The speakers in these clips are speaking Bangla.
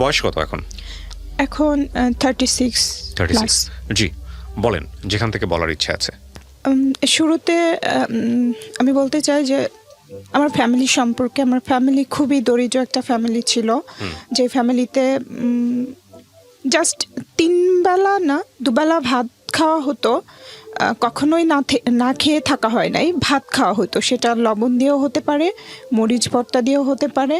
বয়স কত এখন? এখন 36 36। জি, বলেন, যেখান থেকে বলার ইচ্ছা আছে। শুরুতে আমি বলতে চাই যে আমার ফ্যামিলি সম্পর্কে, আমার ফ্যামিলি খুবই দরিদ্র একটা ফ্যামিলি ছিল, যে ফ্যামিলিতে জাস্ট 3 বেলা না 2 বেলা ভাত খাওয়া হতো। কখনোই না খেয়ে থাকা হয় নাই, ভাত খাওয়া হতো। সেটা লবণ দিয়েও হতে পারে, মরিচ ভর্তা দিয়েও হতে পারে,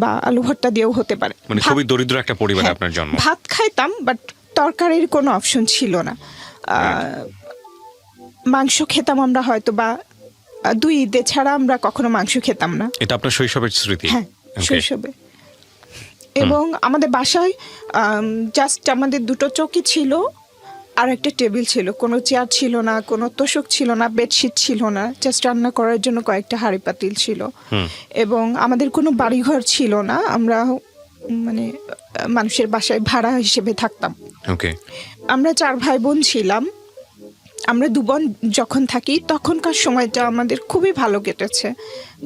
বা আলু ভর্তা দিয়েও হতে পারে। মানে খুবই দরিদ্র একটা পরিবারে আপনার জন্ম। ভাত খাইতাম, বাট তরকারির কোনো অপশন ছিল না। মাংস খেতাম আমরা হয়তো বা 2 ঈদে ছাড়া আমরা কখনো মাংস খেতাম না। এটা আপনার শৈশবের স্মৃতি? হ্যাঁ, শৈশবে। এবং আমাদের বাসায় জাস্ট আমাদের 2টো চৌকি ছিল আর একটা টেবিল ছিল, কোনো চেয়ার ছিল না, কোনো তোষক ছিল না, বেডশিট ছিল না, জাস্ট রান্না করার জন্য কয়েকটা হাঁড়ি পাতিল ছিল। এবং আমাদের কোনো বাড়িঘর ছিল না, আমরা মানে মানুষের বাসায় ভাড়া হিসেবে থাকতাম। আমরা 4 ভাই বোন ছিলাম। আমরা 2 বোন যখন থাকি তখনকার সময়টা আমাদের খুবই ভালো কেটেছে,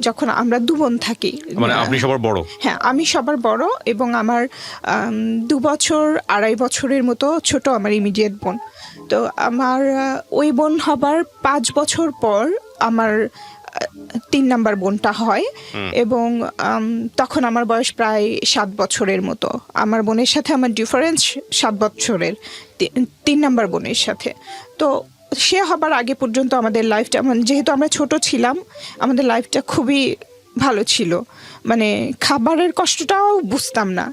যখন আমরা 2 বোন থাকি। মানে আপনি সবার বড়? হ্যাঁ, আমি সবার বড়, এবং আমার 2 বছর 2.5 বছরের মতো ছোট আমার ইমিডিয়েট বোন। তো আমার ওই বোন হবার 5 বছর পর আমার 3 নাম্বার বোনটা হয়, এবং তখন আমার বয়স প্রায় 7 বছরের মতো। আমার বোনের সাথে আমার ডিফারেন্স 7 বছরের, 3 নাম্বার বোনের সাথে। তো সে হবার আগে পর্যন্ত আমাদের লাইফটা, যেহেতু আমরা ছোট ছিলাম, আমাদের লাইফটা খুবই ভালো ছিল। মানে খাবারের কষ্টটাও বুঝতাম না,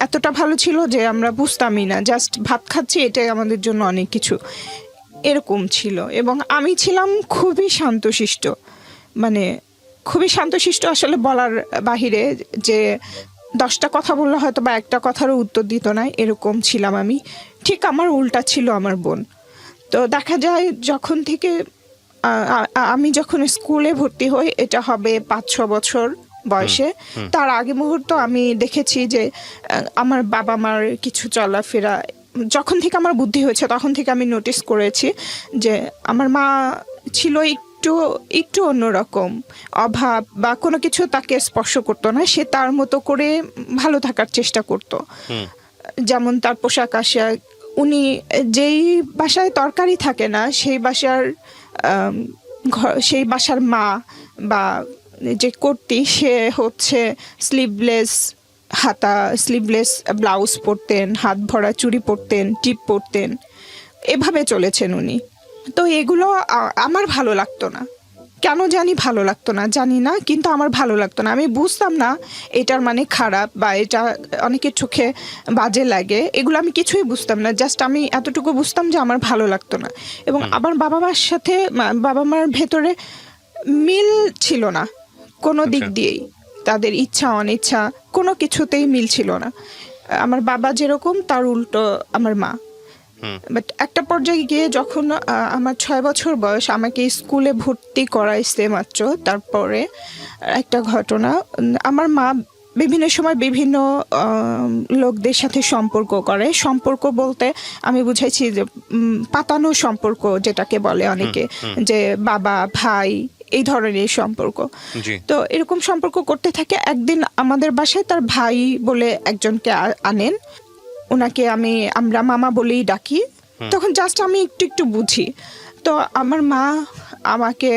এতটা ভালো ছিল যে আমরা বুঝতামই না, জাস্ট ভাত খাচ্ছি, এটাই আমাদের জন্য অনেক কিছু, এরকম ছিল। এবং আমি ছিলাম খুবই শান্তশিষ্ট, মানে খুবই শান্তশিষ্ট, আসলে বলার বাহিরে, যে 10টা কথা বললে হয়তো বা একটা কথারও উত্তর দিত না, এরকম ছিলাম আমি। ঠিক আমার উল্টা ছিল আমার বোন। তো দেখা যায় যখন থেকে আমি যখন স্কুলে ভর্তি হই, এটা হবে 5-6 বছর বয়সে, তার আগে মুহূর্ত আমি দেখেছি যে আমার বাবা মার কিছু চলাফেরা, যখন থেকে আমার বুদ্ধি হয়েছে তখন থেকে আমি নোটিস করেছি যে আমার মা ছিল একটু অন্যরকম। অভাব বা কোনো কিছু তাকে স্পর্শ করতো না, সে তার মতো করে ভালো থাকার চেষ্টা করতো। যেমন তার পোশাক আশাক, উনি যেই বাসায় তরকারি থাকে না, সেই বাসার মা বা যে কর্ত্রী, সে হচ্ছে স্লিভলেস ব্লাউজ পরতেন, হাত ভরা চুড়ি পরতেন, টিপ পরতেন, এভাবে চলেছেন উনি। তো এগুলো আমার ভালো লাগতো না, কেন জানি ভালো লাগতো না, জানি না, কিন্তু আমার ভালো লাগতো না। আমি বুঝতাম না এটার মানে খারাপ বা এটা অনেকের চোখে বাজে লাগে, এগুলো আমি কিছুই বুঝতাম না। জাস্ট আমি এতটুকু বুঝতাম যে আমার ভালো লাগতো না। এবং আমার বাবা মার ভেতরে মিল ছিল না কোনো দিক দিয়েই, তাদের ইচ্ছা অনিচ্ছা কোনো কিছুতেই মিল ছিল না। আমার বাবা যেরকম, তার উল্টো আমার মা। বাট একটা পর্যায়ে গিয়ে যখন আমার 6 বছর বয়স, আমাকে স্কুলে ভর্তি করাইছে মাত্র, তারপরে একটা ঘটনা, আমার মা বিভিন্ন সময় বিভিন্ন লোকদের সাথে সম্পর্ক বলতে আমি বুঝাইছি যে পাতানো সম্পর্ক, যেটাকে বলে অনেকে, যে বাবা ভাই, এই ধরনের সম্পর্ক। তো এরকম সম্পর্ক করতে থাকে। একদিন আমাদের বাসায় তার ভাই বলে একজনকে আনেন, ওনাকে আমরা মামা বলেই ডাকি। তখন জাস্ট আমি একটু বুঝি। তো আমার মা আমাকে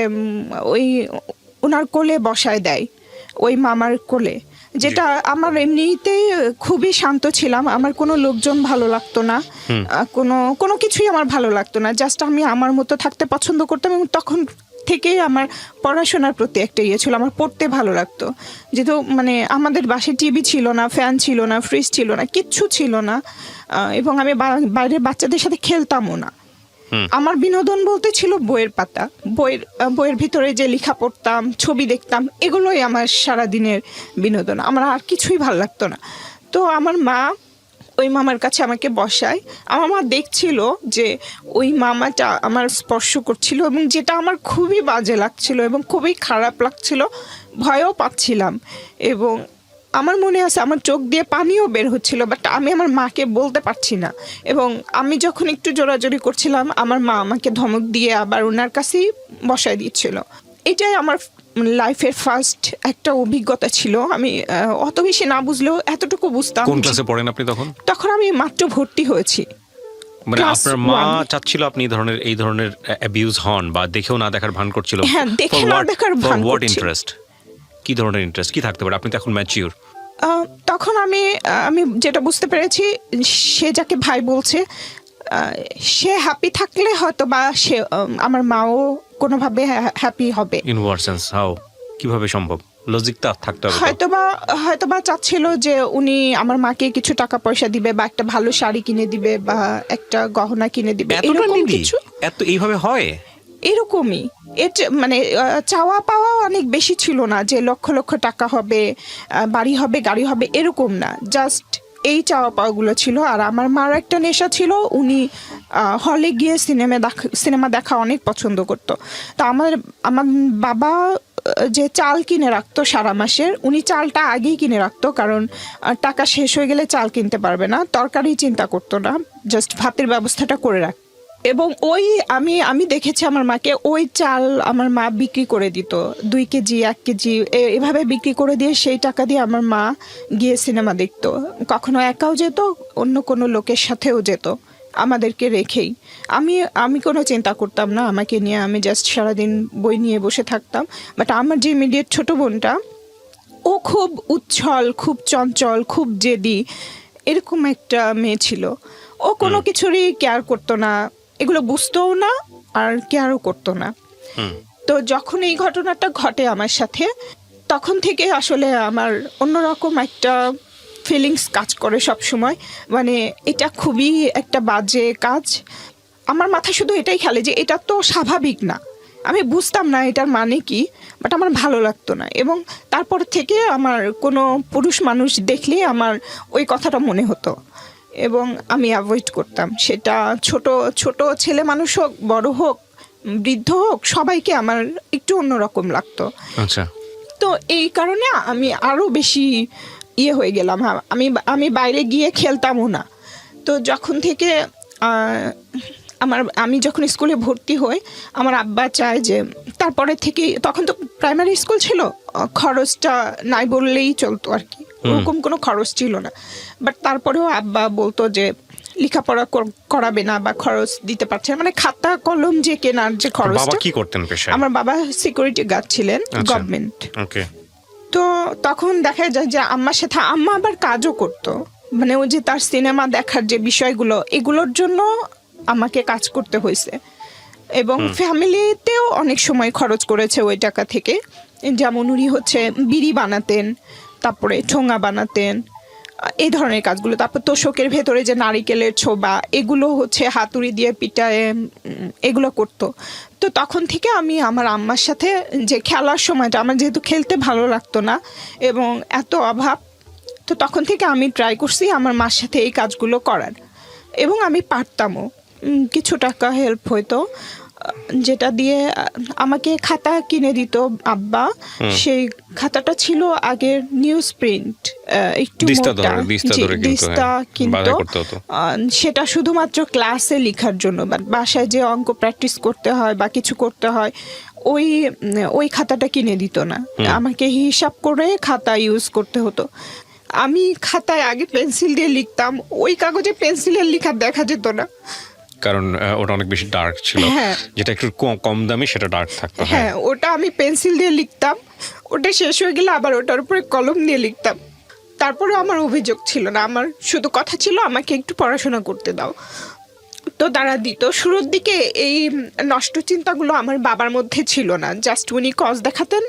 ওনার কোলে বসায় দেয়, ওই মামার কোলে, যেটা আমার এমনিতেই খুবই শান্ত ছিলাম, আমার কোনো লোকজন ভালো লাগতো না, কোনো কিছুই আমার ভালো লাগতো না, জাস্ট আমি আমার মতো থাকতে পছন্দ করতাম। এবং তখন থেকেই আমার পড়াশোনার প্রতি একটা ইয়ে ছিল, আমার পড়তে ভালো লাগতো। যেহেতু মানে আমাদের বাসায় টিভি ছিল না, ফ্যান ছিল না, ফ্রিজ ছিল না, কিচ্ছু ছিল না, এবং আমি বাইরের বাচ্চাদের সাথে খেলতামও না। আমার বিনোদন বলতে ছিল বইয়ের পাতা, বইয়ের ভিতরে যে লেখা পড়তাম, ছবি দেখতাম, এগুলোই আমার সারাদিনের বিনোদন, আমার আর কিছুই ভালো লাগতো না। তো আমার মা ওই মামার কাছে আমাকে বসায়। আমার মা দেখছিল যে ওই মামাটা আমার স্পর্শ করছিল, এবং যেটা আমার খুবই বাজে লাগছিল এবং খুবই খারাপ লাগছিল, ভয়ও পাচ্ছিলাম। এবং আমার মনে আছে আমার চোখ দিয়ে পানিও বের হচ্ছিল, বাট আমি আমার মাকে বলতে পারছি না। এবং আমি যখন একটু জোরাজোরি করছিলাম, আমার মা আমাকে ধমক দিয়ে আবার ওনার কাছেই বসায় দিচ্ছিল। এটাই আমার লাইফের ফার্স্ট একটা অভিজ্ঞতা ছিল। আমি অত বেশি না বুঝলেও এতটুকু বুঝতাম। কোন ক্লাসে পড়েন আপনি তখন? তখন আমি মাত্র ভর্তি হয়েছি। মানে Class আপনার মা 1 চাচ্ছিল আপনি এই ধরনের অ্যাবিউজ হন, বা দেখেও না দেখার ভান করছিল? হ্যাঁ, দেখে না দেখার ভান হোয়াট করছিল। ইন্টারেস্ট, কি ধরনের ইন্টারেস্ট কি থাকতে পারে? আপনি তো এখন ম্যাচিউর। তখন আমি যেটা বুঝতে পেরেছি, সে যাকে ভাই বলছে সে হ্যাপি থাকলে হয়তো বা সে আমার মাও কোনোভাবে হ্যাপি হবে। ইন হোয়াট সেন্স, হাউ, কিভাবে সম্ভব? লজিকটা থাকতে হবে। হয়তোবা চাচ্ছিল যে উনি আমার মাকে কিছু টাকা পয়সা দিবে, বা একটা ভালো শাড়ি কিনে দিবে, বা একটা গহনা কিনে দিবে, এতটা এরকম নিদি কিছু। এত এইভাবে হয়? এরকমই মানে চাওয়া পাওয়া অনেক বেশি ছিল না যে লক্ষ লক্ষ টাকা হবে, বাড়ি হবে, গাড়ি হবে, এরকম না। জাস্ট এই চাওয়া পাওয়াগুলো ছিল। আর আমার মার একটা নেশা ছিল, উনি হলে গিয়ে সিনেমা দেখা অনেক পছন্দ করতো। তো আমার বাবা যে চাল কিনে রাখতো সারা মাসের, উনি চালটা আগেই কিনে রাখতো, কারণ টাকা শেষ হয়ে গেলে চাল কিনতে পারবে না। তরকারি চিন্তা করতো না, জাস্ট ভাতের ব্যবস্থাটা করে রাখ। এবং আমি দেখেছি আমার মাকে, ওই চাল আমার মা বিক্রি করে দিত, 2 কেজি 1 কেজি এভাবে বিক্রি করে দিয়ে সেই টাকা দিয়ে আমার মা গিয়ে সিনেমা দেখতো। কখনো একাও যেত, অন্য কোনো লোকের সাথেও যেত, আমাদেরকে রেখেই। আমি কোনো চিন্তা করতাম না আমাকে নিয়ে, আমি জাস্ট সারাদিন বই নিয়ে বসে থাকতাম। বাট আমার যে ইমিডিয়েট ছোট বোনটা, ও খুব উচ্ছল, খুব চঞ্চল, খুব জেদি, এরকম একটা মেয়ে ছিল। ও কোনো কিছুরই কেয়ার করতো না, এগুলো বুঝতোও না, আর কেয়ারও করতো না। তো যখন এই ঘটনাটা ঘটে আমার সাথে, তখন থেকে আসলে আমার অন্যরকম একটা ফিলিংস কাজ করে সব সময়। মানে এটা খুবই একটা বাজে কাজ। আমার মাথায় শুধু এটাই খেলে যে এটা তো স্বাভাবিক না। আমি বুঝতাম না এটার মানে কি, বাট আমার ভালো লাগতো না। এবং তারপর থেকে আমার কোনো পুরুষ মানুষ দেখলে আমার ওই কথাটা মনে হতো, এবং আমি অ্যাভয়েড করতাম। সেটা ছোট ছোট ছেলে মানুষ হোক, বড় হোক, বৃদ্ধ হোক, সবাইকে আমার একটু অন্যরকম লাগতো। আচ্ছা। তো এই কারণে আমি আরো বেশি হয়ে গেলাম। আমি বাইরে গিয়ে খেলতামও না। তো যখন থেকে আমি যখন স্কুলে ভর্তি হই, আমার আব্বা চায় যে তারপরে থেকে, তখন তো প্রাইমারি স্কুল ছিল, খরচটা নাই বললেই চলতো আর কি, ওরকম কোনো খরচ ছিল না। বাট তারপরেও আব্বা বলতো যে লেখাপড়া করাবে না, বা খরচ দিতে পারছে না, মানে খাতা কলম যে কেনার যে খরচটা। বাবা কি করতেন পেশায়? আমার বাবা সিকিউরিটি গার্ড ছিলেন, গভর্নমেন্ট। ওকে। তো তখন দেখা যায় যে আম্মার সাথে, আম্মা আবার কাজও করতো, মানে ওই যে তার সিনেমা দেখার যে বিষয়গুলো, এগুলোর জন্য আমাকে কাজ করতে হয়েছে। এবং ফ্যামিলিতেও অনেক সময় খরচ করেছে ওই টাকা থেকে। যেমন উনি বিড়ি বানাতেন, তারপরে ঠোঙা বানাতেন, এই ধরনের কাজগুলো। তারপর তোষকের ভেতরে যে নারিকেলের ছোবা, এগুলো হাতুড়ি দিয়ে পিটায় এগুলো করতো। তো তখন থেকে আমি আমার আম্মার সাথে যে খেলার সময়টা, আমার যেহেতু খেলতে ভালো লাগতো না এবং এত অভাব, তো তখন থেকে আমি ট্রাই করছি আমার মার সাথে এই কাজগুলো করার, এবং আমি পারতামও। কিছু টাকা হেল্প হইতো, যেটা দিয়ে আমাকে খাতা কিনে দিত আব্বা। সেই খাতাটা ছিল আগের নিউজ প্রিন্ট, একটু দিস্তা কিনতো। সেটা শুধুমাত্র ক্লাসে লেখার জন্য, বাট বাসায় যে অঙ্ক প্র্যাকটিস করতে হয় বা কিছু করতে হয়, ওই খাতাটা কিনে দিত না, আমাকে হিসাব করে খাতা ইউজ করতে হতো। আমি খাতায় আগে পেন্সিল দিয়ে লিখতাম, ওই কাগজে পেন্সিলের লেখা দেখা যেত না, কারণ ওটা অনেক বেশি ডার্ক ছিল। যেটা একটু কম দামি সেটা ডার্ক থাকতো। হ্যাঁ, ওটা আমি পেন্সিল দিয়ে লিখতাম, ওটা শেষ হয়ে গেলে আবার ওটার উপরে কলম দিয়ে লিখতাম। তারপরে আমার অভিযোগ ছিল না, আমার শুধু কথা ছিল আমাকে একটু পড়াশোনা করতে দাও। তো তারা দিত। শুরুর দিকে এই নষ্ট চিন্তাগুলো আমার বাবার মধ্যে ছিল না, জাস্ট উনি কজ দেখাতেন,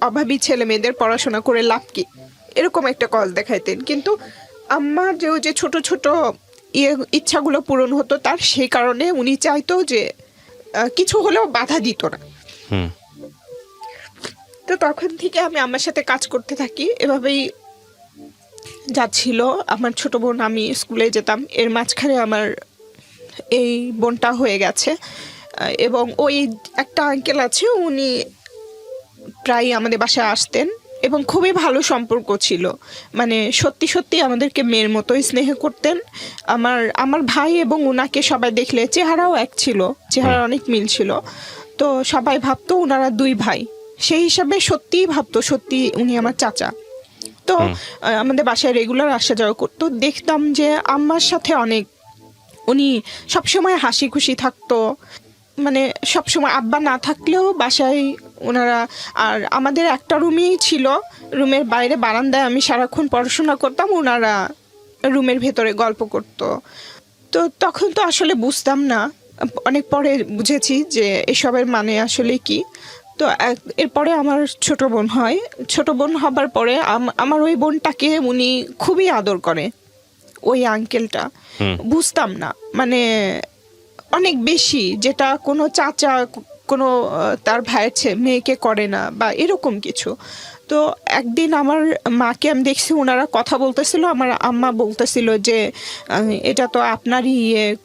অভাবী ছেলে মেয়েদের পড়াশোনা করে লাভ কি, এরকম একটা কজ দেখাইতেন। কিন্তু আম্মা যে ছোট ছোট ইচ্ছাগুলো পূরণ হতো তার, সেই কারণে উনি চাইতো যে কিছু হলেও বাধা দিত না। তো তখন থেকে আমি আমার সাথে কাজ করতে থাকি, এভাবেই যাচ্ছিল। আমার ছোট বোন, আমি স্কুলে যেতাম, এর মাঝখানে আমার এই বোনটা হয়ে গেছে। এবং ওই একটা আঙ্কেল আছে, উনি প্রায় আমাদের বাসায় আসতেন এবং খুবই ভালো সম্পর্ক ছিল, মানে সত্যি সত্যি আমাদেরকে মেয়ের মতোই স্নেহ করতেন। আমার ভাই এবং ওনাকে সবাই দেখলে, চেহারাও এক ছিল, চেহারা অনেক মিল ছিল, তো সবাই ভাবতো ওনারা 2 ভাই। সেই হিসাবে সত্যিই ভাবতো সত্যি উনি আমার চাচা। তো আমাদের বাসায় রেগুলার আসা যাওয়া করতো, দেখতাম যে আম্মার সাথে অনেক উনি সবসময় হাসি খুশি থাকতো, মানে সবসময় আব্বা না থাকলেও বাসায় ওনারা। আর আমাদের একটা রুমই ছিল, রুমের বাইরে বারান্দায় আমি সারাক্ষণ পড়াশোনা করতাম, ওনারা রুমের ভেতরে গল্প করতো। তো তখন তো আসলে বুঝতাম না, অনেক পরে বুঝেছি যে এসবের মানে আসলে কি। তো এরপরে আমার ছোট বোন হয়, ছোট বোন হবার পরে আমার ওই বোনটাকে উনি খুবই আদর করে, ওই আঙ্কেলটা। বুঝতাম না, মানে অনেক বেশি, যেটা কোনো চাচা কোনো তার ভাইয়ের মেয়েকে করে না বা এরকম কিছু। তো একদিন আমার মাকে আমি দেখছি ওনারা কথা বলতেছিল, আমার আম্মা বলতেছিল যে এটা তো আপনারই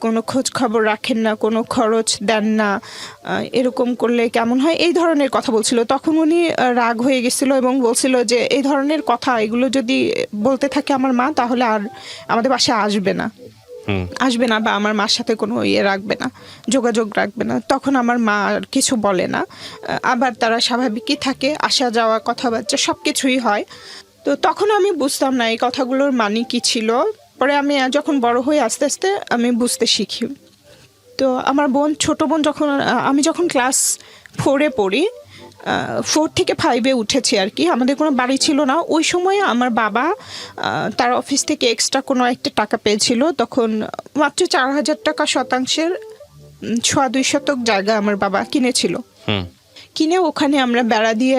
কোনো খোঁজ খবর রাখেন না, কোনো খরচ দেন না, এরকম করলে কেমন হয়, এই ধরনের কথা বলছিল। তখন উনি রাগ হয়ে গেছিল এবং বলছিল যে এই ধরনের কথা এগুলো যদি বলতে থাকে আমার মা, তাহলে আর আমাদের বাসায় আসবে না বা আমার মার সাথে কোনো রাখবে না, যোগাযোগ রাখবে না। তখন আমার মা আর কিছু বলে না, আবার তারা স্বাভাবিকই থাকে, আসা যাওয়া কথাবার্তা সব কিছুই হয়। তো তখন আমি বুঝতাম না এই কথাগুলোর মানে কি ছিল। পরে আমি যখন বড় হয়ে আস্তে আস্তে আমি বুঝতে শিখি। তো আমার ছোট বোন আমি যখন ক্লাস 4-এ পড়ি, 4 থেকে 5-এ উঠেছি আর কি, আমাদের কোনো বাড়ি ছিল না ওই সময়। আমার বাবা তার অফিস থেকে এক্সট্রা কোনো একটা টাকা পেয়েছিল, তখন মাত্র 4,000 টাকা শতাংশের 2 শতক জায়গা আমার বাবা কিনেছিল। কিনে ওখানে আমরা বেড়া দিয়ে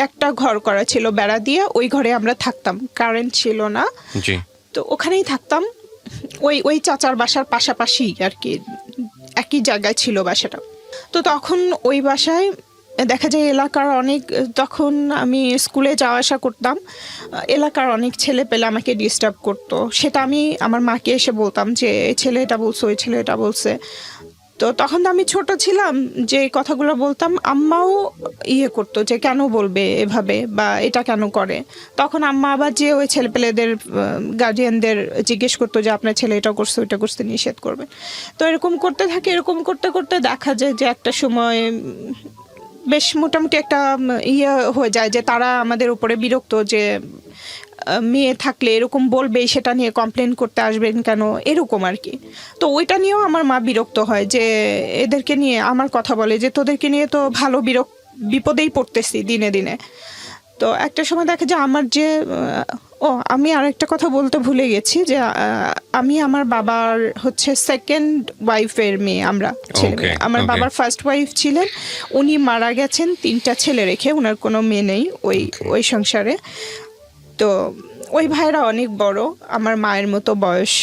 একটা ঘর করা ছিল, বেড়া দিয়ে ওই ঘরে আমরা থাকতাম, কারেন্ট ছিল না। তো ওখানেই থাকতাম, ওই চাচার বাসার পাশাপাশি আর কি, একই জায়গায় ছিল বাসাটা। তো তখন ওই বাসায় দেখা যায় এলাকার অনেক, তখন আমি স্কুলে যাওয়া আসা করতাম, এলাকার অনেক ছেলে পেলে আমাকে ডিস্টার্ব করতো। সেটা আমি আমার মাকে এসে বলতাম যে এই ছেলে এটা বলছে, ওই ছেলে এটা বলছে। তো তখন তো আমি ছোট ছিলাম, যে কথাগুলো বলতাম আম্মাও করতো যে কেন বলবে এভাবে বা এটা কেন করে। তখন আম্মা আবার যে ওই ছেলেপেলেদের গার্জিয়ানদের জিজ্ঞেস করতো যে আপনার ছেলে এটা করছে ওইটা করতে, নিষেধ করবে। তো এরকম করতে থাকে, এরকম করতে করতে দেখা যায় যে একটা সময় বেশ মোটামুটি একটা হয়ে যায় যে তারা আমাদের উপরে বিরক্ত, যে মেয়ে থাকলে এরকম বলবে, সেটা নিয়ে কমপ্লেন করতে আসবেন কেন, এরকম আর কি। তো ওইটা নিয়েও আমার মা বিরক্ত হয় যে এদেরকে নিয়ে আমার কথা বলে যে তোদেরকে নিয়ে তো ভালো বিপদেই পড়তেছি দিনে দিনে। তো একটা সময় দেখা যায় আমার যে আমি আরেকটা কথা বলতে ভুলে গেছি, যে আমি আমার বাবার হচ্ছে সেকেন্ড ওয়াইফের মেয়ে, আমরা ছেলে মেয়ে। আমার বাবার ফার্স্ট ওয়াইফ ছিলেন, উনি মারা গেছেন 3টা ছেলে রেখে, ওনার কোনো মেয়ে নেই ওই সংসারে। তো ওই ভাইরা অনেক বড়, আমার মায়ের মতো বয়স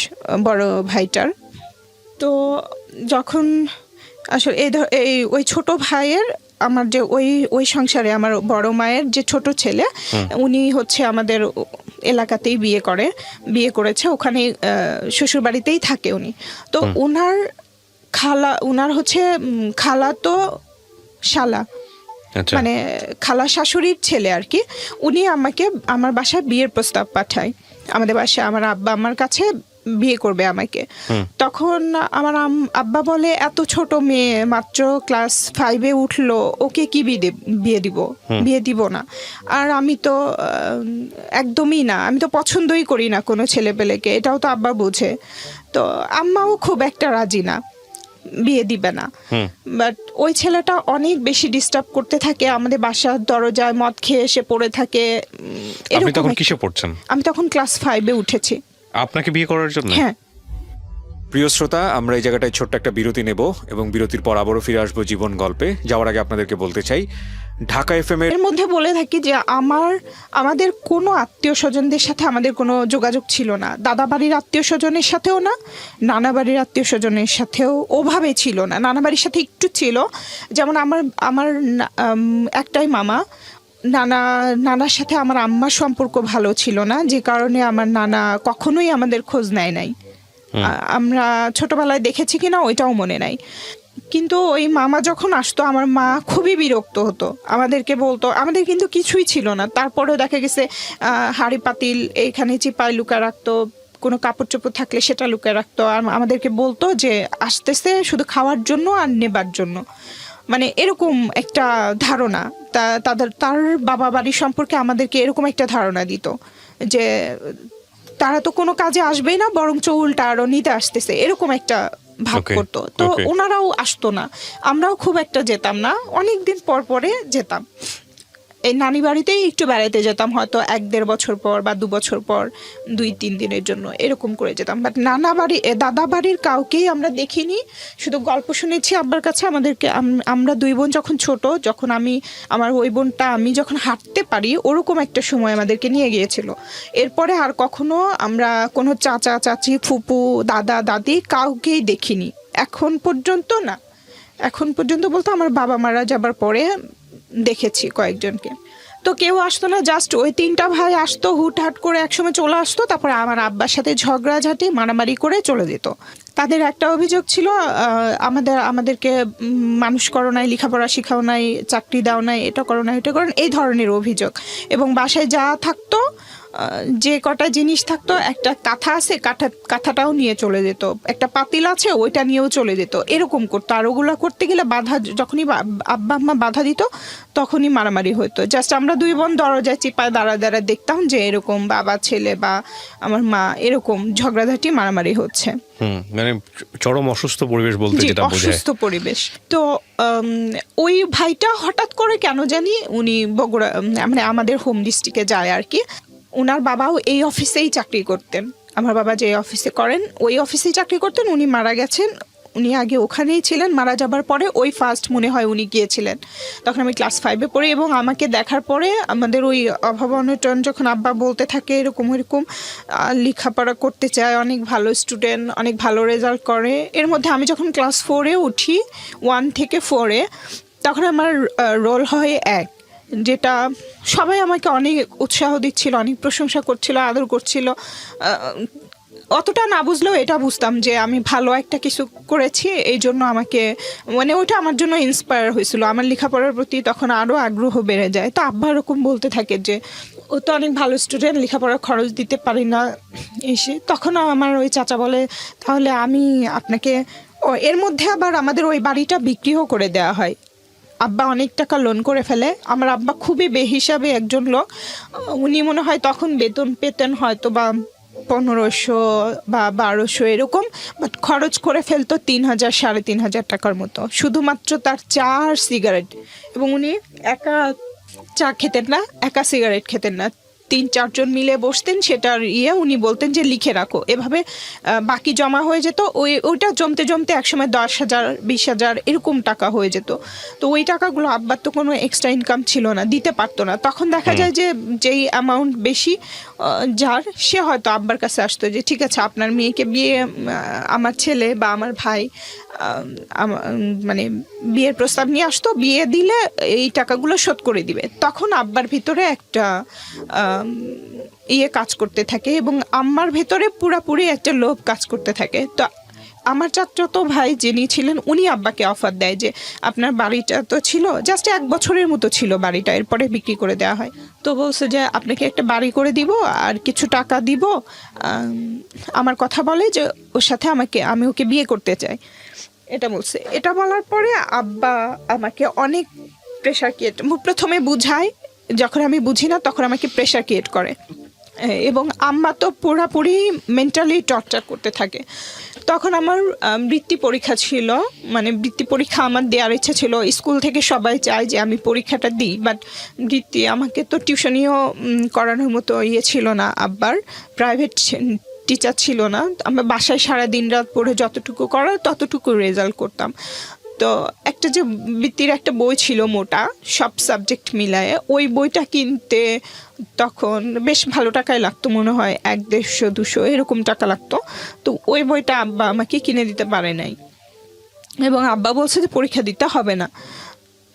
বড় ভাইটার। তো যখন আসলে ওই ছোট ভাইয়ের, আমার যে ওই সংসারে আমার বড় মায়ের যে ছোট ছেলে, উনি হচ্ছে আমাদের এলাকাতেই বিয়ে করেছে, ওখানে শ্বশুর বাড়িতেই থাকে উনি। তো উনার হচ্ছে খালা তো শালা, মানে খালা শাশুড়ির ছেলে আর কি। উনি আমাকে আমার বাসায় বিয়ের প্রস্তাব পাঠায়, আমাদের বাসায় আমার আব্বা আমার কাছে বিয়ে করবে আমাকে। তখন আমার আব্বা বলে এত ছোট মেয়ে, মাত্র ক্লাস 5-এ উঠলো, ওকে কি বিয়ে দিব না। আর আমি তো একদমই না, আমি তো পছন্দই করি না কোনো ছেলেপেলেকে, এটাও তো আব্বা বুঝে। তো আম্মাও খুব একটা রাজি না, বিয়ে দিবে না। বাট ওই ছেলেটা অনেক বেশি ডিস্টার্ব করতে থাকে, আমাদের বাসার দরজায় মদ খেয়ে এসে পড়ে থাকে। আপনি তখন কিসে পড়ছেন? আমি তখন ক্লাস 5-এ উঠেছি। আপনাকে বিয়ে করার জন্য? হ্যাঁ। প্রিয় শ্রোতা, আমরা এই জায়গাটায় ছোট্ট একটা বিরতি নেব এবং বিরতির পর আবারও ফিরে আসবো জীবন গল্পে। যাওয়ার আগে আপনাদেরকে বলতে চাই, ঢাকা এফএম এর মধ্যে বলে থাকি যে আমাদের কোনো আত্মীয় স্বজনদের সাথে আমাদের কোনো যোগাযোগ ছিল না, দাদা বাড়ির আত্মীয় স্বজনের সাথেও না, নানা বাড়ির আত্মীয় স্বজনের সাথেও ওভাবে ছিল না। নানা বাড়ির সাথে একটু ছিল, যেমন আমার একটাই মামা, নানার সাথে আমার আম্মার সম্পর্ক ভালো ছিল না, যে কারণে আমার নানা কখনোই আমাদের খোঁজ নেয় নাই। আমরা ছোটবেলায় দেখেছি কিনা ওইটাও মনে নাই। কিন্তু ওই মামা যখন আসতো আমার মা খুবই বিরক্ত হতো, আমাদেরকে বলতো, আমাদের কিন্তু কিছুই ছিল না, তারপরেও দেখা গেছে হাঁড়ি পাতিল এইখানে চিপায় লুকায় রাখতো, কোনো কাপড় চোপড় থাকলে সেটা লুকায় রাখতো, আর আমাদেরকে বলতো যে আসতেছে শুধু খাওয়ার জন্য আর নেবার জন্য। মানে এরকম একটা ধারণা, তার বাবা বাড়ি সম্পর্কে আমাদেরকে এরকম একটা ধারণা দিত যে তারা তো কোনো কাজে আসবেই না, বরঞ্চ উল্টা আরো নিতে আসতেছে, এরকম একটা ভাব Okay, করতো। তো okay. ওনারাও আসতো না, আমরাও খুব একটা যেতাম না, অনেক দিন পর পরে যেতাম। এই নানি বাড়িতেই একটু বেড়াতে যেতাম, হয়তো 1-1.5 বছর পর বা 2 বছর পর 2-3 দিনের জন্য এরকম করে যেতাম। বাট দাদা বাড়ির কাউকেই আমরা দেখিনি, শুধু গল্প শুনেছি আব্বার কাছে। আমাদেরকে আমরা 2 বোন যখন ছোট, যখন আমার ওই বোনটা আমি যখন হাঁটতে পারি ওরকম একটা সময় আমাদেরকে নিয়ে গিয়েছিল। এরপরে আর কখনো আমরা কোনো চাচা চাচি, ফুপু, দাদা দাদি কাউকেই দেখিনি এখন পর্যন্ত। না, এখন পর্যন্ত বলতে আমার বাবা মারা যাবার পরে দেখেছি কয়েকজনকে। তো কেউ আসতো না, জাস্ট ওই 3টা ভাই আসতো, হুটহাট করে একসময় চলে আসতো, তারপরে আমার আব্বার সাথে ঝগড়াঝাটি মারামারি করে চলে যেত। তাদের একটা অভিযোগ ছিল, আমাদেরকে মানুষ করো নাই, লেখাপড়া শিখাও নাই, চাকরি দাও নাই, এটা করো না, এটা করো না, এই ধরনের অভিযোগ। এবং বাসায় যা থাকতো, যে কটা জিনিস থাকতো, একটা কাঁথা আছে, কাঁথাটাও নিয়ে চলে যেত, একটা পাতিল আছে ওইটা নিয়েও চলে যেত, এরকম করতো। আর ওগুলো করতে গেলে যখনই আব্বা আম্মা বাধা দিত তখনই মারামারি হতো। জাস্ট আমরা 2 বোন দরজায় চিপায় দাঁড়া দেখতাম যে এরকম বাবা ছেলে বা আমার মা এরকম ঝগড়াঝাটি মারামারি হচ্ছে। মানে চরম অসুস্থ পরিবেশ বলতে যেটা বোঝায়। অসুস্থ পরিবেশ। তো ওই ভাইটা হঠাৎ করে কেন জানি উনি বগুড়া, মানে আমাদের হোম ডিস্ট্রিক্টে যায় আর কি। ওনার বাবাও এই অফিসেই চাকরি করতেন, আমার বাবা যে অফিসে করেন ওই অফিসেই চাকরি করতেন। উনি মারা গেছেন, উনি আগে ওখানেই ছিলেন, মারা যাবার পরে ওই ফার্স্ট মনে হয় উনি গিয়েছিলেন। তখন আমি ক্লাস 5-এ পড়ি, এবং আমাকে দেখার পরে আমাদের ওই অভাব অনটন যখন আব্বা বলতে থাকে এরকম লেখাপড়া করতে চায়, অনেক ভালো স্টুডেন্ট, অনেক ভালো রেজাল্ট করে, এর মধ্যে আমি যখন ক্লাস 4-এ উঠি, 1 থেকে 4-এ, তখন আমার রোল হয় 1, যেটা সবাই আমাকে অনেক উৎসাহ দিচ্ছিল, অনেক প্রশংসা করছিল, আদর করছিল। অতটা না বুঝলেও এটা বুঝতাম যে আমি ভালো একটা কিছু করেছি, এই জন্য আমাকে, মানে ওইটা আমার জন্য ইন্সপায়ার হয়েছিল। আমার লেখাপড়ার প্রতি তখন আরও আগ্রহ বেড়ে যায়। তো আব্বা এরকম বলতে থাকে যে ও তো অনেক ভালো স্টুডেন্ট, লেখাপড়ার খরচ দিতে পারি না এসে। তখন আমার ওই চাচা বলে, তাহলে আমি আপনাকে, এর মধ্যে আবার আমাদের ওই বাড়িটা বিক্রিও করে দেওয়া হয়। আব্বা অনেক টাকা লোন করে ফেলে। আমার আব্বা খুবই বেহিসাবে একজন লোক, উনি মনে হয় তখন বেতন পেতেন হয়তো বা 1500 বা 1200 এরকম, বাট খরচ করে ফেলতো 3000-3500 টাকার মতো, শুধুমাত্র তার চা আর সিগারেট। এবং উনি একা চা খেতেন না, একা সিগারেট খেতেন না, 3-4 জন মিলে বসতেন, সেটার উনি বলতেন যে লিখে রাখো, এভাবে বাকি জমা হয়ে যেত। ওইটা জমতে জমতে একসময় 10,000-20,000 এরকম টাকা হয়ে যেত। তো ওই টাকাগুলো আব্বার তো কোনো এক্সট্রা ইনকাম ছিল না, দিতে পারতো না। তখন দেখা যায় যে যেই অ্যামাউন্ট বেশি যার, সে হয়তো আব্বার কাছে আসতো যে ঠিক আছে আপনার মেয়েকে বিয়ে, আমার ছেলে বা আমার ভাই মানে বিয়ের প্রস্তাব নিয়ে আসতো, বিয়ে দিলে এই টাকাগুলো শোধ করে দিবে। তখন আব্বার ভিতরে একটা কাজ করতে থাকে, এবং আম্মার ভেতরে পুরাপুরি একটা লোভ কাজ করতে থাকে। তো আমার চাচাতো ভাই যিনি ছিলেন, উনি আব্বাকে অফার দেয় যে আপনার বাড়িটা তো ছিল জাস্ট 1 বছরের মতো ছিল বাড়িটা, এরপরে বিক্রি করে দেওয়া হয়। তো বলছে যে আপনাকে একটা বাড়ি করে দিব আর কিছু টাকা দিব, আমার কথা বলে যে ওর সাথে আমি ওকে বিয়ে করতে চাই, এটা বলছে। এটা বলার পরে আব্বা আমাকে অনেক প্রেশার ক্রিয়েট, প্রথমে বুঝায়, যখন আমি বুঝি না তখন আমাকে প্রেশার ক্রিয়েট করে, এবং আম্মা তো পুরোপুরি মেন্টালি টর্চার করতে থাকে। তখন আমার বৃত্তি পরীক্ষা ছিল, মানে বৃত্তি পরীক্ষা আমার দেওয়ার ইচ্ছা ছিল। স্কুল থেকে সবাই চায় যে আমি পরীক্ষাটা দিই, বাট বৃত্তি আমাকে তো টিউশনিও করানোর মতো ছিল না, আব্বার প্রাইভেট টিচার ছিল না। আমরা বাসায় সারা দিন রাত পড়ে যতটুকু করার ততটুকু রেজাল্ট করতাম। তো একটা যে বৃত্তির একটা বই ছিল মোটা, সব সাবজেক্ট মিলায়ে, ওই বইটা কিনতে তখন বেশ ভালো টাকায় লাগতো, মনে হয় 100-150-200 এরকম টাকা লাগতো। তো ওই বইটা আব্বা আমাকে কিনে দিতে পারে নাই, এবং আব্বা বলছে যে পরীক্ষা দিতে হবে না।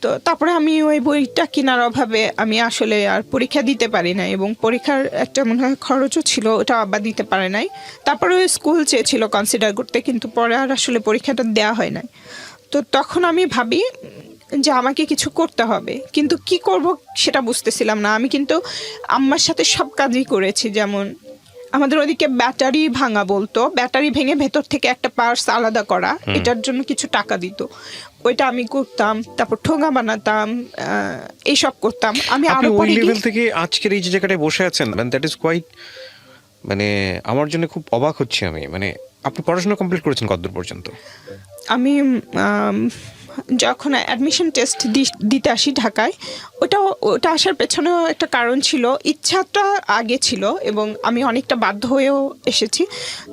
তো তারপরে আমি ওই বইটা কেনার অভাবে আমি আসলে আর পরীক্ষা দিতে পারি নাই, এবং পরীক্ষার একটা মনে হয় খরচও ছিল, ওটা আব্বা দিতে পারে নাই। তারপরে ওই স্কুল চেয়েছিল কনসিডার করতে, কিন্তু পরে আর আসলে পরীক্ষাটা দেওয়া হয় নাই। তো তখন আমি ভাবি যে আমাকে কিছু করতে হবে, কিন্তু কি করব সেটা বুঝতেছিলাম না। আমি কিন্তু আম্মার সাথে সব কাজই করেছি, যেমন আমাদের ওদিকে ব্যাটারি ভাঙা বলতো, ব্যাটারি ভেঙে ভেতর থেকে একটা পার্টস আলাদা করা, এটার জন্য কিছু টাকা দিত, ওইটা আমি করতাম। তারপর ঠোঙা বানাতাম, এইসব করতাম আমি। আপনি আরো ওই পরে লেভেল থেকে আজকের এই যে জায়গাটায় বসে আছেন, দ্যাট ইজ কোয়াইট, মানে আমার জন্য খুব অবাক হচ্ছে আমি। মানে আপনি পড়াশোনা কমপ্লিট করেছেন কতদূর পর্যন্ত? আমি যখন অ্যাডমিশন টেস্ট দিতে আসি ঢাকায়, ওটা আসার পেছনেও একটা কারণ ছিল, ইচ্ছাটা আগে ছিল এবং আমি অনেকটা বাধ্য হয়েও এসেছি।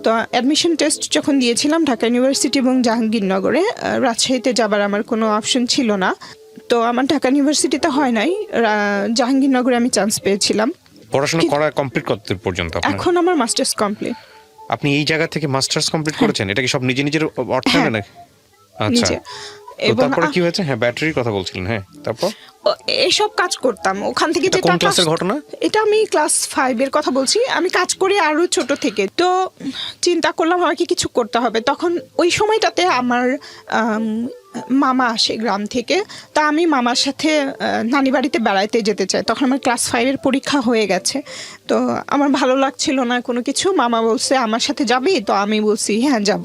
তো অ্যাডমিশন টেস্ট যখন দিয়েছিলাম ঢাকা ইউনিভার্সিটি এবং জাহাঙ্গীরনগরে, রাজশাহীতে যাবার আমার কোনো অপশন ছিল না। তো আমার ঢাকা ইউনিভার্সিটিতে হয় নাই, জাহাঙ্গীরনগরে আমি চান্স পেয়েছিলাম। পড়াশোনা করা কমপ্লিট কতদূর পর্যন্ত আপনার? এখন আমার মাস্টার্স কমপ্লিট। আপনি এই জায়গা থেকে মাস্টার্স কমপ্লিট করেছেন? এটা কি সব নিজের অর্থায়নে নাকি? আচ্ছা, নিজে। তো তারপরে কি হয়েছে? হ্যাঁ, ব্যাটারির কথা বলছিলেন। হ্যাঁ, তারপর এইসব কাজ করতাম ওখান থেকে। এটা যে কোন টাকা, ক্লাসের ঘটনা? এটা আমি ক্লাস 5 এর কথা বলছি। আমি কাজ করি আরো ছোট থেকে, তো চিন্তা করলাম আমাকে কিছু করতে হবে। তখন ওই সময়টাতে আমার মামা আসে গ্রাম থেকে, তা আমি মামার সাথে নানি বাড়িতে বেড়াইতে যেতে চাই। তখন আমার ক্লাস 5 এর পরীক্ষা হয়ে গেছে, তো আমার ভালো লাগছিল না কোনো কিছু। মামা বলছে আমার সাথে যাবি? তো আমি বলছি হ্যাঁ যাব।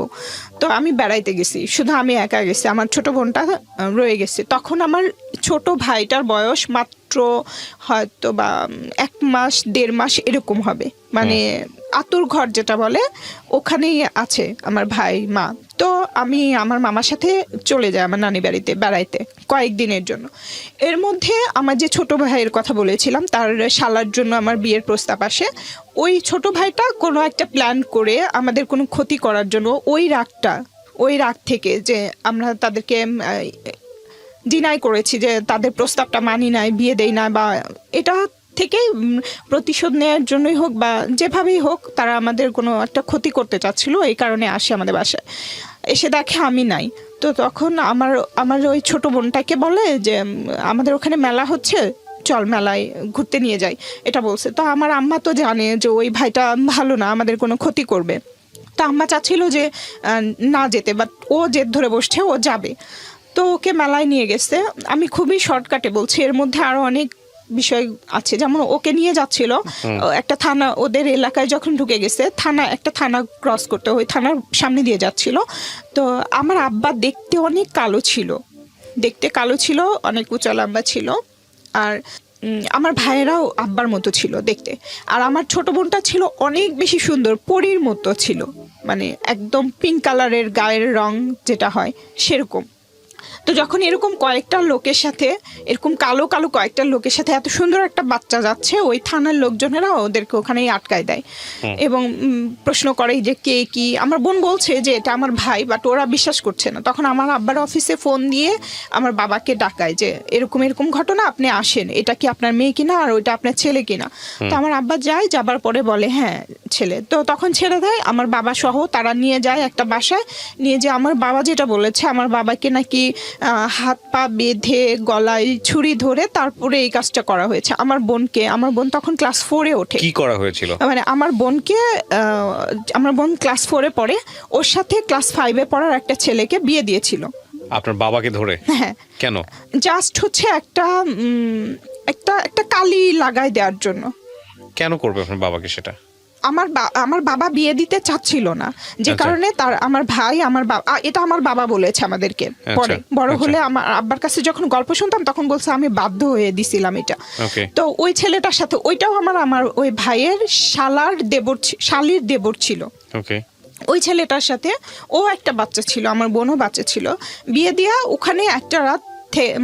তো আমি বেড়াইতে গেছি, শুধু আমি একা গেছি, আমার ছোট বোনটা রয়ে গেছে। তখন আমার ছোট ভাইটার বয়স মাত্র হয়তো বা 1 মাস 1.5 মাস এরকম হবে, মানে আতুর ঘর যেটা বলে ওখানেই আছে আমার ভাই মা। তো আমি আমার মামার সাথে চলে যাই আমার নানি বাড়িতে বেড়াইতে কয়েকদিনের জন্য। এর মধ্যে আমার যে ছোট ভাইয়ের কথা বলেছিলাম, তার শালার জন্য আমার বিয়ের প্রস্তাব আসে। ওই ছোট ভাইটা কোনো একটা প্ল্যান করে আমাদের কোনো ক্ষতি করার জন্য, ওই রাগ থেকে যে আমরা তাদেরকে ডিনাই করেছি, যে তাদের প্রস্তাবটা মানি নাই, বিয়ে দেই না, বা এটা থেকে প্রতিশোধ নেওয়ার জন্যই হোক বা যেভাবেই হোক, তারা আমাদের কোনো একটা ক্ষতি করতে চাচ্ছিল। এই কারণে আসে আমাদের বাসায়, এসে দেখে আমি নাই। তো তখন আমার ওই ছোট বোনটাকে বলে যে আমাদের ওখানে মেলা হচ্ছে, চল মেলায় ঘুরতে নিয়ে যাই, এটা বলছে। তো আমার আম্মা তো জানে যে ওই ভাইটা ভালো না, আমাদের কোনো ক্ষতি করবে। তো আম্মা চাচ্ছিল যে না যেতে, বাট ও জেদ ধরে বসছে, ও যাবে। তো ওকে মেলায় নিয়ে গেছে। আমি খুবই শর্টকাটে বলছি, এর মধ্যে আরো অনেক বিষয় আছে। যেমন ওকে নিয়ে যাচ্ছিল একটা থানা, ওদের এলাকায় যখন ঢুকে গেছে, একটা থানা ক্রস করতে, ওই থানার সামনে দিয়ে যাচ্ছিল। তো আমার আব্বা দেখতে অনেক কালো ছিল, অনেক উঁচা লম্বা ছিল, আর আমার ভাইয়েরাও আব্বার মতো ছিল দেখতে। আর আমার ছোট বোনটা ছিল অনেক বেশি সুন্দর, পরীর মতো ছিল, মানে একদম পিঙ্ক কালারের গায়ের রং যেটা হয় সেরকম। তো যখন এরকম কয়েকটা লোকের সাথে, এরকম কালো কালো কয়েকটা লোকের সাথে এত সুন্দর একটা বাচ্চা যাচ্ছে, ওই থানার লোকজনেরা ওদেরকে ওখানেই আটকায় দেয় এবং প্রশ্ন করে যে কে কি। আমার বোন বলছে যে এটা আমার ভাই, বাট ওরা বিশ্বাস করছে না। তখন আমার আব্বার অফিসে ফোন দিয়ে আমার বাবাকে ডাকায় যে এরকম এরকম ঘটনা, আপনি আসেন, এটা কি আপনার মেয়ে কিনা আর ওইটা আপনার ছেলে কিনা। তো আমার আব্বা যায়, যাবার পরে বলে হ্যাঁ ছেলে। তো তখন ছেড়ে দেয়, আমার বাবা সহ তারা নিয়ে যায় একটা বাসায়। নিয়ে যে আমার বাবা যেটা বলেছে, আমার বাবাকে নাকি হাত পা বেঁধে গলায় ছুরি ধরে তারপরে এই কাজটা করা হয়েছে। আমার বোন তখন ক্লাস 4-এ ওঠে। কি করা হয়েছিল? মানে আমার বোন ক্লাস 4-এ পড়ে, ওর সাথে ক্লাস 5-এ পড়ার একটা ছেলেকে বিয়ে দিয়েছিল। আপনার বাবাকে ধরে? হ্যাঁ। কেন? জাস্ট হচ্ছে একটা কালি লাগাই দেওয়ার জন্য। কেন করবে আপনার বাবাকে সেটা? আমার বাবা বিয়ে দিতে চাচ্ছিল না, যে কারণে আমার ভাই, এটা আমার বাবা বলেছে আমাদেরকে। পরে বড় হলে আমার আব্বার কাছে যখন গল্প শুনতাম, তখন বলছে আমি বাধ্য হয়ে দিছিলাম এটা। তো ওই ছেলেটার সাথে, ওইটাও আমার ওই ভাইয়ের শালির দেবর ছিল। ওই ছেলেটার সাথে ও একটা বাচ্চা ছিল, আমার বোনও বাচ্চা ছিল। বিয়ে দিয়া ওখানে একটা রাত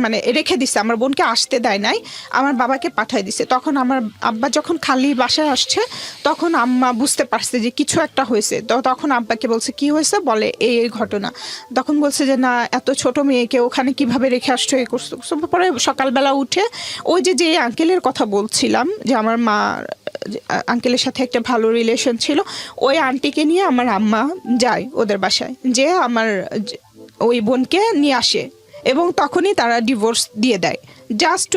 মানে রেখে দিছে, আমার বোনকে আসতে দেয় নাই, আমার বাবাকে পাঠায় দিছে। তখন আমার আব্বা যখন খালি বাসায় আসছে, তখন আম্মা বুঝতে পারছে যে কিছু একটা হয়েছে। তো তখন আব্বাকে বলছে কি হয়েছে, বলে এই ঘটনা। তখন বলছে যে না, এত ছোট মেয়েকে ওখানে কিভাবে রেখে আসছো, এই করছো। পরে সকালবেলা উঠে ওই যে আঙ্কেলের কথা বলছিলাম, যে আমার মা আঙ্কেলের সাথে একটা ভালো রিলেশন ছিল, ওই আন্টিকে নিয়ে আমার আম্মা যায় ওদের বাসায়, যে আমার ওই বোনকে নিয়ে আসে এবং তখনই তারা ডিভোর্স দিয়ে দেয়। জাস্ট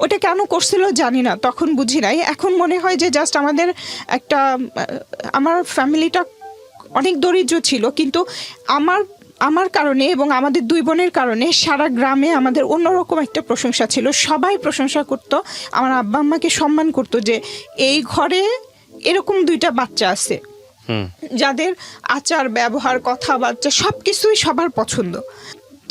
ওটা কেন করছিল জানি না, তখন বুঝি নাই। এখন মনে হয় যে জাস্ট আমার ফ্যামিলিটা অনেক দরিদ্র ছিল, কিন্তু আমার কারণে এবং আমাদের 2 বোনের কারণে সারা গ্রামে আমাদের অন্যরকম একটা প্রশংসা ছিল। সবাই প্রশংসা করত, আমার আব্বা আম্মাকে সম্মান করতো, যে এই ঘরে এরকম 2টা বাচ্চা আছে যাদের আচার ব্যবহার কথাবার্তা সবকিছুই সবার পছন্দ।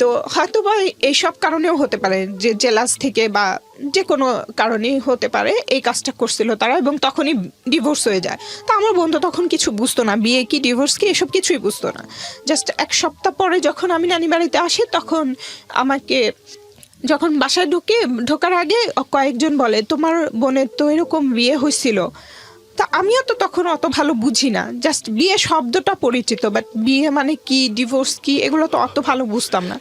তো হয়তো বা এইসব কারণেও হতে পারে যে জেলাস থেকে বা যে কোনো কারণেই হতে পারে এই কাজটা করছিল তারা, এবং তখনই ডিভোর্স হয়ে যায়। তো আমার বন্ধু তখন কিছু বুঝতো না, বিয়ে কি ডিভোর্স কি এসব কিছুই বুঝতো না। জাস্ট 1 সপ্তাহ পরে যখন আমি নানি বাড়িতে আসি, তখন আমাকে যখন বাসায় ঢোকার আগে কয়েকজন বলে তোমার বোনের তো এরকম বিয়ে হয়েছিল। তা আমিও তো তখন অত ভালো বুঝি না, জাস্ট বিয়ে শব্দটা পরিচিত, বাট বিয়ে মানে কি, ডিভোর্স কি, এগুলো তো অত ভালো বুঝতাম না।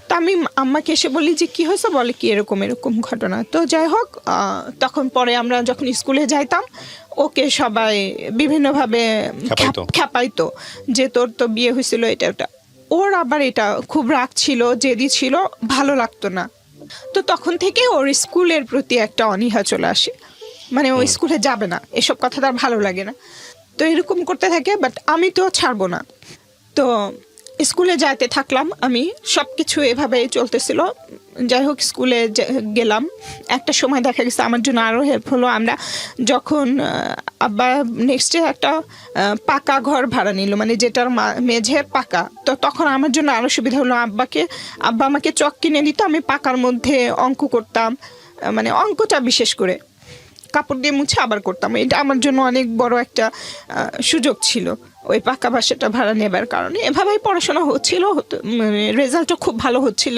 তা আমি আম্মাকে এসে বলি যে কি হয়েছে, বলে কি এরকম এরকম ঘটনা। তো যাই হোক, তখন পরে আমরা যখন স্কুলে যাইতাম ওকে সবাই বিভিন্নভাবে খ্যাপাইতো যে তোর তো বিয়ে হয়েছিল এটা ওটা। ওর আবার এটা খুব রাগ ছিল, জেদি ছিল, ভালো লাগতো না। তো তখন থেকে ওর স্কুলের প্রতি একটা অনীহা চলে আসে, মানে ও স্কুলে যাবে না, এসব কথা তার ভালো লাগে না। তো এরকম করতে থাকে, বাট আমি তো ছাড়বো না। তো স্কুলে যাইতে থাকলাম আমি, সব কিছু এভাবেই চলতেছিল। যাই হোক স্কুলে গেলাম, একটা সময় দেখা গেছে আমার জন্য আরও হেল্প হলো। আমরা যখন আব্বা নেক্সটে একটা পাকা ঘর ভাড়া নিল, মানে যেটার মেঝে পাকা, তো তখন আমার জন্য আরও সুবিধা হলো। আব্বা আমাকে চক কিনে দিত, আমি পাকার মধ্যে অঙ্ক করতাম, মানে অঙ্কটা বিশেষ করে কাপড় দিয়ে মুছে আবার করতাম। এটা আমার জন্য অনেক বড় একটা সুযোগ ছিল ওই পাকা বাসাটা ভাড়া নেবার কারণে। এভাবেই পড়াশোনা হচ্ছিল, মানে রেজাল্টও খুব ভালো হচ্ছিল।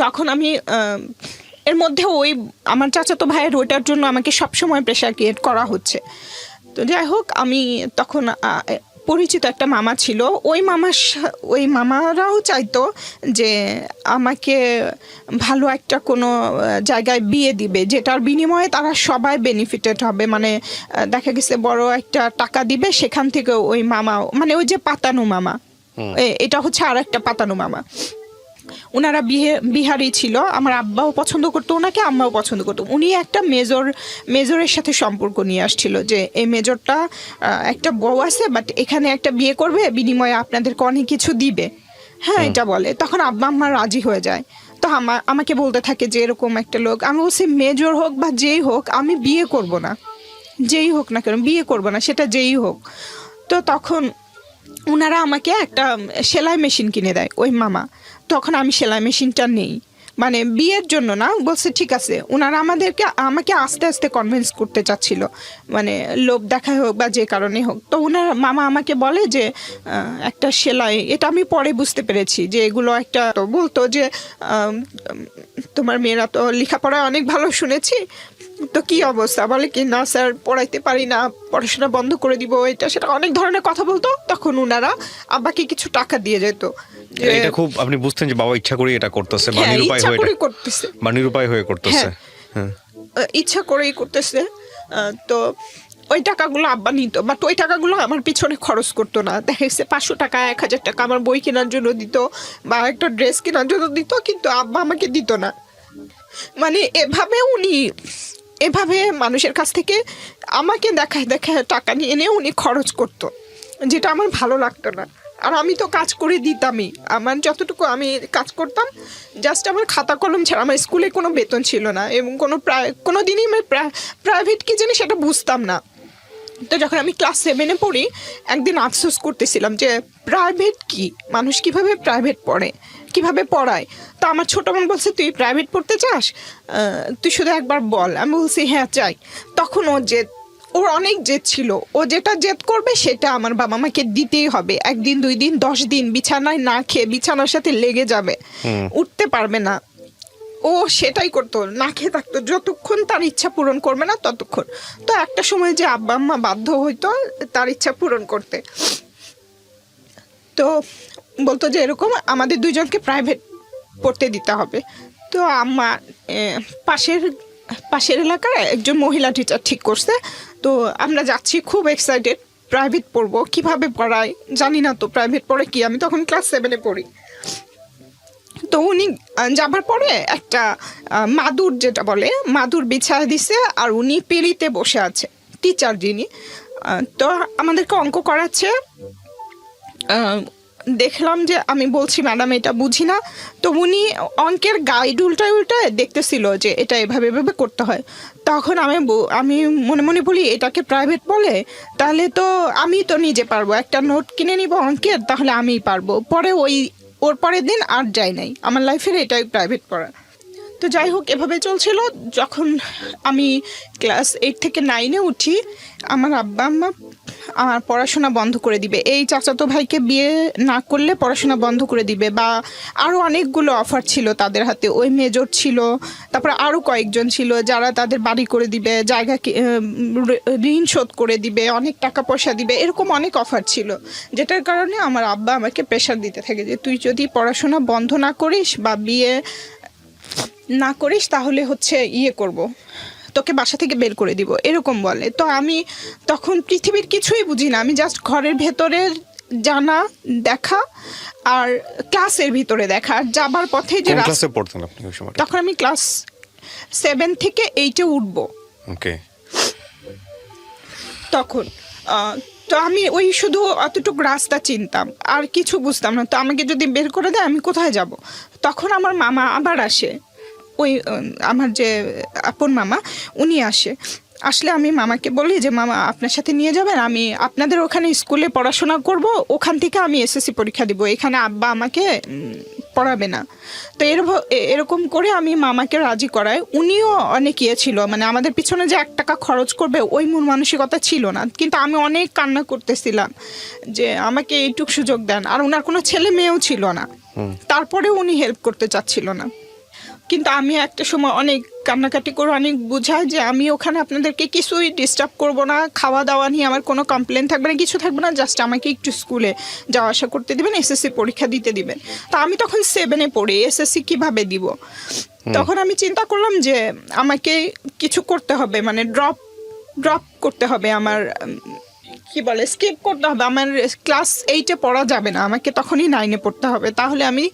যখন আমি এর মধ্যে ওই আমার চাচাতো ভাইয়ের ওইটার জন্য আমাকে সবসময় প্রেশার ক্রিয়েট করা হচ্ছে। তো যাই হোক, আমি তখন পরিচিত একটা মামা ছিল, ওই মামারাও চাইতো যে আমাকে ভালো একটা কোনো জায়গায় বিয়ে দিবে, যেটার বিনিময়ে তারা সবাই বেনিফিটেড হবে। মানে দেখা গেছে বড় একটা টাকা দিবে, সেখান থেকে ওই মামা, মানে ওই যে পাতানো মামা, এটা হচ্ছে আর একটা পাতানো মামা, ওনারা বিহারি ছিল। আমার আব্বাও পছন্দ করতো ওনাকে, আম্মাও পছন্দ করতো। উনি একটা মেজরের সাথে সম্পর্ক নিয়ে আসছিল যে এই মেজরটা একটা বউ আছে, বাট এখানে একটা বিয়ে করবে, বিনিময়ে আপনাদেরকে অনেক কিছু দিবে, হ্যাঁ এটা বলে। তখন আব্বা আম্মা রাজি হয়ে যায়। তো আমাকে বলতে থাকে যে এরকম একটা লোক, আমি বলছি মেজর হোক বা যেই হোক আমি বিয়ে করব না, যেই হোক না কেন বিয়ে করব না, সেটা যেই হোক। তো তখন ওনারা আমাকে একটা সেলাই মেশিন কিনে দেয় ওই মামা। তখন আমি সেলাই মেশিনটা নেই, মানে বিয়ের জন্য না, বলছে ঠিক আছে। ওনারা আমাকে আস্তে আস্তে কনভিন্স করতে চাচ্ছিল, মানে লোভ দেখায় হোক বা যে কারণে হোক। তো ওনার মামা আমাকে বলে যে একটা সেলাই, এটা আমি পরে বুঝতে পেরেছি যে এগুলো একটা, তো বলতো যে তোমার মেয়েরা তো লেখাপড়ায় অনেক ভালো শুনেছি, তো কি অবস্থা, বলে কি না স্যার পড়াইতে পারি না, পড়াশোনা বন্ধ করে দিব, এটা সেটা অনেক ধরনের কথা বলতো। তখন ওনারা আব্বাকে কিছু টাকা দিয়ে যেত। এটা খুব আপনি বুঝতেন যে বাবা ইচ্ছা করে এটা করতেছে, বা নিরুপায় হয়ে করতেছে, ইচ্ছা করেই করতেছে। তো ওই টাকাগুলো আব্বা নিত, বাট ওই টাকাগুলো আমার পিছনে খরচ করতো না। দেখা গেছে 500 টাকা 1000 টাকা আমার বই কেনার জন্য দিত বা একটা ড্রেস কেনার জন্য দিত, কিন্তু আব্বা আমাকে দিত না। মানে এভাবে মানুষের কাছ থেকে আমাকে দেখায় টাকা নিয়ে এনে উনি খরচ করতো, যেটা আমার ভালো লাগতো না। আর আমি তো কাজ করে দিতামই, আমার যতটুকু আমি কাজ করতাম, জাস্ট আমার খাতা কলম ছাড়া। আমার স্কুলে কোনো বেতন ছিল না, এবং কোনো দিনই আমি প্রাইভেট কি জানি সেটা বুঝতাম না। তো যখন আমি ক্লাস 7-এ পড়ি, একদিন আফসোস করতেছিলাম যে প্রাইভেট কি, মানুষ কিভাবে প্রাইভেট পড়ে, কিভাবে পড়ায়। তো আমার ছোটো বোন বলছে তুই প্রাইভেট পড়তে চাস, তুই শুধু একবার বল। আমি বলছি হ্যাঁ চাই। তখন ওর অনেক জেদ ছিল, ও যেটা জেদ করবে সেটা আমার বাবা মাকে দিতেই হবে। 1 দিন 2 দিন 10 দিন বিছানায় না খেয়ে বিছানার সাথে লেগে যাবে, উঠতে পারবে না, ও সেটাই করতো, না খেয়ে থাকতো যতক্ষণ তার ইচ্ছা পূরণ করবে না ততক্ষণ। তো একটা সময় যে আব্বা আম্মা বাধ্য হইতো তার ইচ্ছা পূরণ করতে, তো বলতো যে এরকম আমাদের 2 জনকে প্রাইভেট পড়তে দিতে হবে। তো আম্মা পাশের এলাকার একজন মহিলা টিচার ঠিক করছে। তো আমরা যাচ্ছি, খুব এক্সাইটেড, প্রাইভেট পড়বো, কিভাবে পড়ায় জানি না, তো প্রাইভেট পড়ে কি, আমি তখন ক্লাস 7-এ পড়ি। তো উনি যাবার পরে একটা মাদুর, যেটা বলে মাদুর বিছায় দিছে, আর উনি পেরিতে বসে আছে, টিচার যিনি। তো আমাদেরকে অঙ্ক করাচ্ছে। দেখলাম যে আমি বলছি ম্যাডাম এটা বুঝি না, তো উনি অঙ্কের গাইড উল্টায় দেখতেছিল যে এটা এভাবে করতে হয়। তখন আমি মনে মনে বলি এটাকে প্রাইভেট বলে, তাহলে তো আমি তো নিজে পারবো, একটা নোট কিনে নিব অঙ্কের, তাহলে আমিই পারবো। পরে ওর পরের দিন আর যাই নাই, আমার লাইফের এটাই প্রাইভেট পড়া। তো যাই হোক, এভাবে চলছিল। যখন আমি ক্লাস 8 থেকে 9-এ উঠি, আমার আব্বা আম্মা আমার পড়াশোনা বন্ধ করে দিবে, এই চাচাতো ভাইকে বিয়ে না করলে পড়াশোনা বন্ধ করে দিবে, বা আরও অনেকগুলো অফার ছিল তাদের হাতে। ওই মেজর ছিল, তারপরে আরও কয়েকজন ছিল যারা তাদের বাড়ি করে দিবে, জায়গা ঋণ শোধ করে দিবে, অনেক টাকা পয়সা দিবে, এরকম অনেক অফার ছিল। যেটার কারণে আমার আব্বা আমাকে প্রেশার দিতে থাকে যে তুই যদি পড়াশোনা বন্ধ না করিস বা বিয়ে না করিস তাহলে হচ্ছে করব, তোকে বাসা থেকে বের করে দিব, এরকম বলে। তো আমি তখন পৃথিবীর কিছুই বুঝি না, আমি জাস্ট ঘরের ভেতরের জানা দেখা আর ক্লাসের ভিতরে দেখা, আর যাবার পথে যে কোন ক্লাসে পড়তেন আপনি ওই সময়? তখন আমি ক্লাস 7 থেকে 8-এ উঠবো। ওকে। তখন তো আমি ওই শুধু অতটুকু রাস্তা চিনতাম, আর কিছু বুঝতাম না। তো আমাকে যদি বের করে দেয় আমি কোথায় যাব? তখন আমার মামা আবার আসে, ওই আমার যে আপন মামা উনি আসলে আমি মামাকে বলি যে মামা আপনার সাথে নিয়ে যাবেন, আমি আপনাদের ওখানে স্কুলে পড়াশোনা করব, ওখান থেকে আমি এসএসসি পরীক্ষা দিব, এখানে আব্বা আমাকে পড়াবে না। তো এরকম করে আমি মামাকে রাজি করাই। উনিও অনেক ছিল, মানে আমাদের পিছনে যে 1 টাকা খরচ করবে ওই মূল মানসিকতা ছিল না, কিন্তু আমি অনেক কান্না করতেছিলাম যে আমাকে এইটুক সুযোগ দেন। আর ওনার কোনো ছেলে মেয়েও ছিল না, তারপরে উনি হেল্প করতে চাচ্ছিল না। কিন্তু আমি একটা সময় অনেক কান্নাকাটি করে অনেক বুঝাই যে আমি ওখানে আপনাদেরকে কিছুই ডিস্টার্ব করব না, খাওয়া দাওয়া নিয়ে আমার কোনো কমপ্লেন থাকবে না, কিছু থাকবে না, জাস্ট আমাকে একটু স্কুলে যাওয়া আসা করতে দিবেন, এসএসসি পরীক্ষা দিতে দিবেন। তা আমি তখন 7-এ পড়ি, এসএসসি কিভাবে দিব? তখন আমি চিন্তা করলাম যে আমাকে কিছু করতে হবে, মানে ড্রপ করতে হবে, আমার স্কিপ করতে হবে, আমার ক্লাস 8-এ পড়া যাবে না, আমাকে তখনই 9-এ পড়তে হবে, তাহলে আমি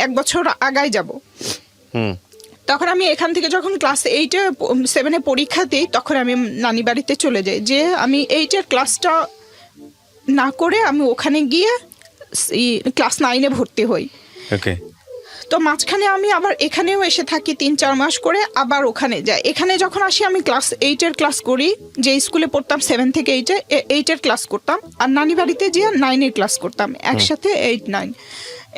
1 বছর আগায় যাব। তখন আমি এখান থেকে যখন ক্লাস 7-এ পরীক্ষা দিই, তখন আমি নানি বাড়িতে চলে যাই, যে আমি 8-এর ক্লাসটা না করে আমি ওখানে গিয়ে ক্লাস 9-এ ভর্তি হই। ওকে। তো মাঝখানে আমি আবার এখানেও এসে থাকি 3-4 মাস করে, আবার ওখানে যাই। এখানে যখন আসি আমি ক্লাস 8-এর ক্লাস করি, যে স্কুলে পড়তাম 7 থেকে 8-এর ক্লাস করতাম, আর নানি বাড়িতে গিয়ে 9-এর ক্লাস করতাম, একসাথে 8-9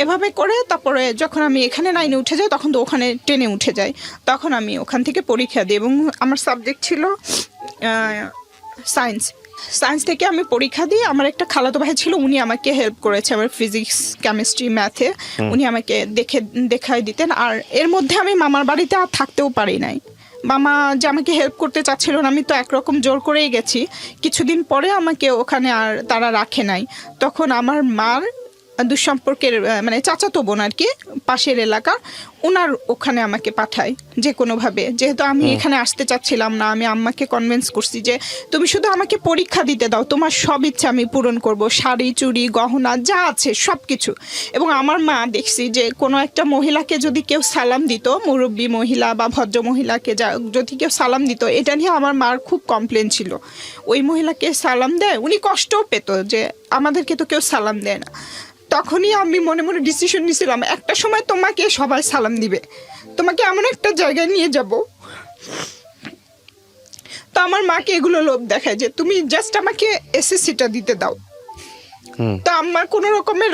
এভাবে করে। তারপরে যখন আমি এখানে 9-এ উঠে যাই, তখন তো ওখানে 10-এ উঠে যাই, তখন আমি ওখান থেকে পরীক্ষা দিই। এবং আমার সাবজেক্ট ছিল সায়েন্স থেকে আমি পরীক্ষা দিই। আমার একটা খালাতো ভাই ছিল, উনি আমাকে হেল্প করেছে আমার ফিজিক্স, কেমিস্ট্রি, ম্যাথে, উনি আমাকে দেখাই দিতেন। আর এর মধ্যে আমি মামার বাড়িতে আর থাকতেও পারি নাই, মামা যে আমাকে হেল্প করতে চাচ্ছিল না, আমি তো একরকম জোর করেই গেছি। কিছুদিন পরে আমাকে ওখানে আর তারা রাখে নাই, তখন আমার মার দুঃসম্পর্কের মানে চাচাতো বোন আর কি, পাশের এলাকা, ওনার ওখানে আমাকে পাঠায় যে কোনোভাবে। যেহেতু আমি এখানে আসতে চাচ্ছিলাম না, আমি আম্মাকে কনভিন্স করছি যে তুমি শুধু আমাকে পরীক্ষা দিতে দাও, তোমার সব ইচ্ছা আমি পূরণ করব, শাড়ি, চুড়ি, গহনা যা আছে সব কিছু। এবং আমার মা দেখছি যে কোনো একটা মহিলাকে যদি কেউ সালাম দিত, মুরব্বী মহিলা বা ভদ্র মহিলাকে যদি কেউ সালাম দিত, এটা নিয়ে আমার মার খুব কমপ্লেন ছিল। ওই মহিলাকে সালাম দেয়, উনি কষ্টও পেত যে আমাদেরকে তো কেউ সালাম দেয় না। তখনই আমি মনে মনে ডিসিশন নিয়েছিলাম, একটা সময় তোমাকে সবাই সালাম দিবে, তোমাকে এমন একটা জায়গায় নিয়ে যাব। তো আমার মাকে এগুলো লোভ দেখায় যে তুমি জাস্ট আমাকে এসএসসিটা দিতে দাও। তো আম্মা কোনো রকমে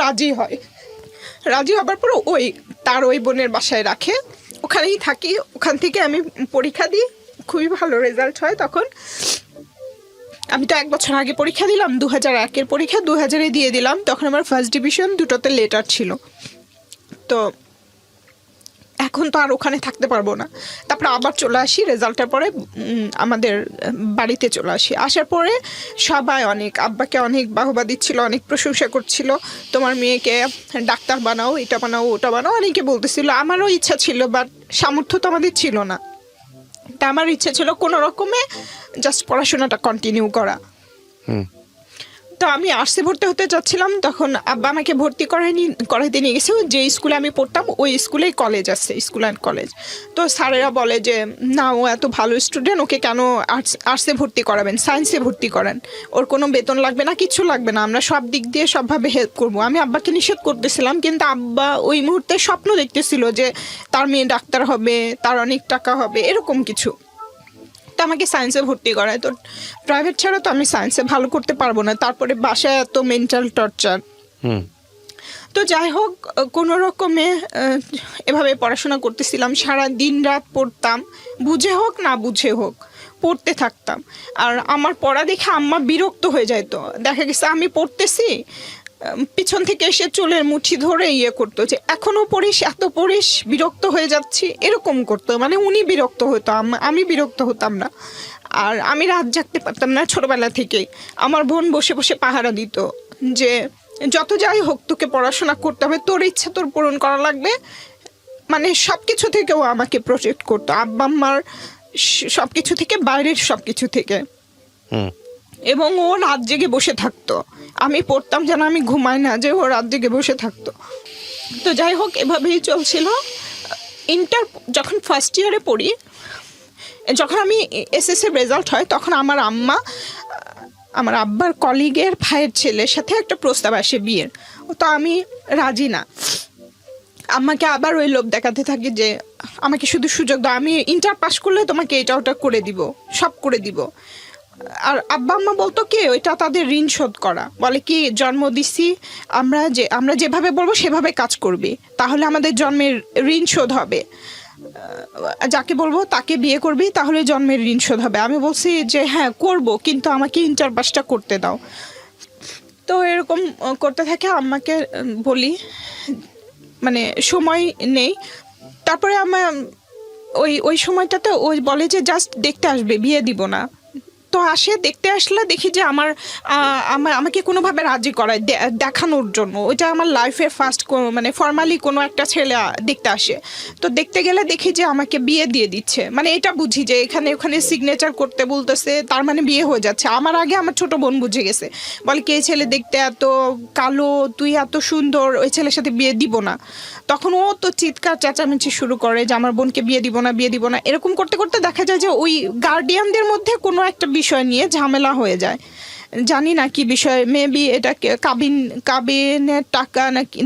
রাজি হবার পর তার ওই বোনের বাসায় রাখে, ওখানেই থাকি। ওখান থেকে আমি পরীক্ষা দিই, খুবই ভালো রেজাল্ট হয়। তখন আমি তো 1 বছর আগে পরীক্ষা দিলাম, 2001-এর পরীক্ষা 2000-এ দিয়ে দিলাম। তখন আমার ফার্স্ট ডিভিশন, দুটোতে লেটার ছিল। তো এখন তো আর ওখানে থাকতে পারবো না। তারপরে আবার চলে আসি রেজাল্টের পরে, আমাদের বাড়িতে চলে আসি। আসার পরে সবাই আব্বাকে অনেক বাহবা দিচ্ছিল, অনেক প্রশংসা করছিল, তোমার মেয়েকে ডাক্তার বানাও, এটা বানাও, ওটা বানাও, অনেকে বলতেছিল। আমারও ইচ্ছা ছিল, বাট সামর্থ্য তো আমাদের ছিল না। তা আমার ইচ্ছে ছিল কোনো রকমে জাস্ট পড়াশোনাটা কন্টিনিউ করা। তো আমি আর্টসে ভর্তি হতে চাচ্ছিলাম, তখন আব্বা আমাকে ভর্তি করাইতে নিয়ে গেছে। যে স্কুলে আমি পড়তাম ওই স্কুলেই কলেজ আছে, স্কুল অ্যান্ড কলেজ। তো স্যারেরা বলে যে না, ও এত ভালো স্টুডেন্ট, ওকে কেন আর্টসে ভর্তি করাবেন, সায়েন্সে ভর্তি করেন, ওর কোনো বেতন লাগবে না, কিছু লাগবে না, আমরা সব দিক দিয়ে সবভাবে হেল্প করবো। আমি আব্বাকে নিষেধ করতেছিলাম, কিন্তু আব্বা ওই মুহূর্তে স্বপ্ন দেখতেছিল যে তার মেয়ে ডাক্তার হবে, তার অনেক টাকা হবে, এরকম কিছু। তো আমাকে সায়েন্সে ভর্তি করায়। তো প্রাইভেট ছাড়া তো আমি সায়েন্সে ভালো করতে পারবো না, তারপরে বাসায় এত মেন্টাল টর্চার। হুম। তো যাই হোক, কোনো রকমে এভাবে পড়াশোনা করতেছিলাম, সারা দিন রাত পড়তাম, বুঝে হোক না বুঝে হোক পড়তে থাকতাম। আর আমার পড়া দেখে আম্মা বিরক্ত হয়ে যায়। তো দেখা গেছে আমি পড়তেছি, পিছন থেকে এসে চুলের মুঠি ধরে ইয়ে করতো যে এখনো পড়িস, এত পড়িস, বিরক্ত হয়ে যাচ্ছি, এরকম করতো। মানে উনি বিরক্ত হতো, আমি বিরক্ত হতাম না। আর আমি রাত জাগতে পারতাম না ছোটবেলা থেকেই। আমার বোন বসে বসে পাহারা দিত যে যত যাই হোক তোকে পড়াশোনা করতে হবে, তোর ইচ্ছা তোর পূরণ করা লাগবে। মানে সব কিছু থেকেও আমাকে প্রোটেক্ট করতো, আব্বা আম্মার সব কিছু থেকে, বাইরের সব কিছু থেকে। হুম। এবং ও রাত জেগে বসে থাকতো, আমি পড়তাম যেন আমি ঘুমাই না, যে ও রাত জেগে বসে থাকতো। তো যাই হোক, এভাবেই চলছিল। ইন্টার যখন ফার্স্ট ইয়ারে পড়ি, যখন আমি এসএসসি রেজাল্ট হয়, তখন আমার আব্বার কলিগের ভাইয়ের ছেলের সাথে একটা প্রস্তাব আসে বিয়ের। তো আমি রাজি না। আম্মাকে আবার ওই লোভ দেখাতে থাকি যে আমাকে শুধু সুযোগ দাও, আমি ইন্টার পাস করলে তোমাকে এটা ওটা করে দিব, সব করে দিব। আর আব্বা আম্মা বলতো কি, ওইটা তাদের ঋণ শোধ করা। বলে কি, জন্ম দিছি, আমরা যেভাবে বলবো সেভাবে কাজ করবি, তাহলে আমাদের জন্মের ঋণ শোধ হবে। যাকে বলবো তাকে বিয়ে করবি, তাহলে জন্মের ঋণ শোধ হবে। আমি বলছি যে হ্যাঁ করব, কিন্তু আমাকে ইন্টার পাসটা করতে দাও। তো এরকম করতে থাকে, আম্মাকে বলি মানে সময় নেই। তারপরে আমার ওই সময়টাতে ওই বলে যে জাস্ট দেখতে আসবে, বিয়ে দিব না। তো আসে, দেখতে আসলে দেখি যে আমাকে কোনোভাবে রাজি করায় দেখানোর জন্য। ওইটা আমার লাইফের ফার্স্ট মানে ফর্মালি কোনো একটা ছেলে দেখতে আসে। তো দেখতে গেলে দেখি যে আমাকে বিয়ে দিয়ে দিচ্ছে। মানে এটা বুঝি যে ওখানে সিগনেচার করতে বলতেছে, তার মানে বিয়ে হয়ে যাচ্ছে। আমার আগে আমার ছোট বোন বুঝে গেছে, বলে কি, এই ছেলে দেখতে এত কালো, তুই এত সুন্দর, ওই ছেলের সাথে বিয়ে দিব না। তখন ও তো চিৎকার চেঁচামেচি শুরু করে যে আমার বোনকে বিয়ে দিব না, বিয়ে দিব না। এরকম করতে করতে দেখা যায় যে ওই গার্ডিয়ানদের মধ্যে কোনো একটা বিষয় নিয়ে ঝামেলা হয়ে যায়। জানি না কি বিষয়, মেবি এটা কাবিনের টাকা নাকি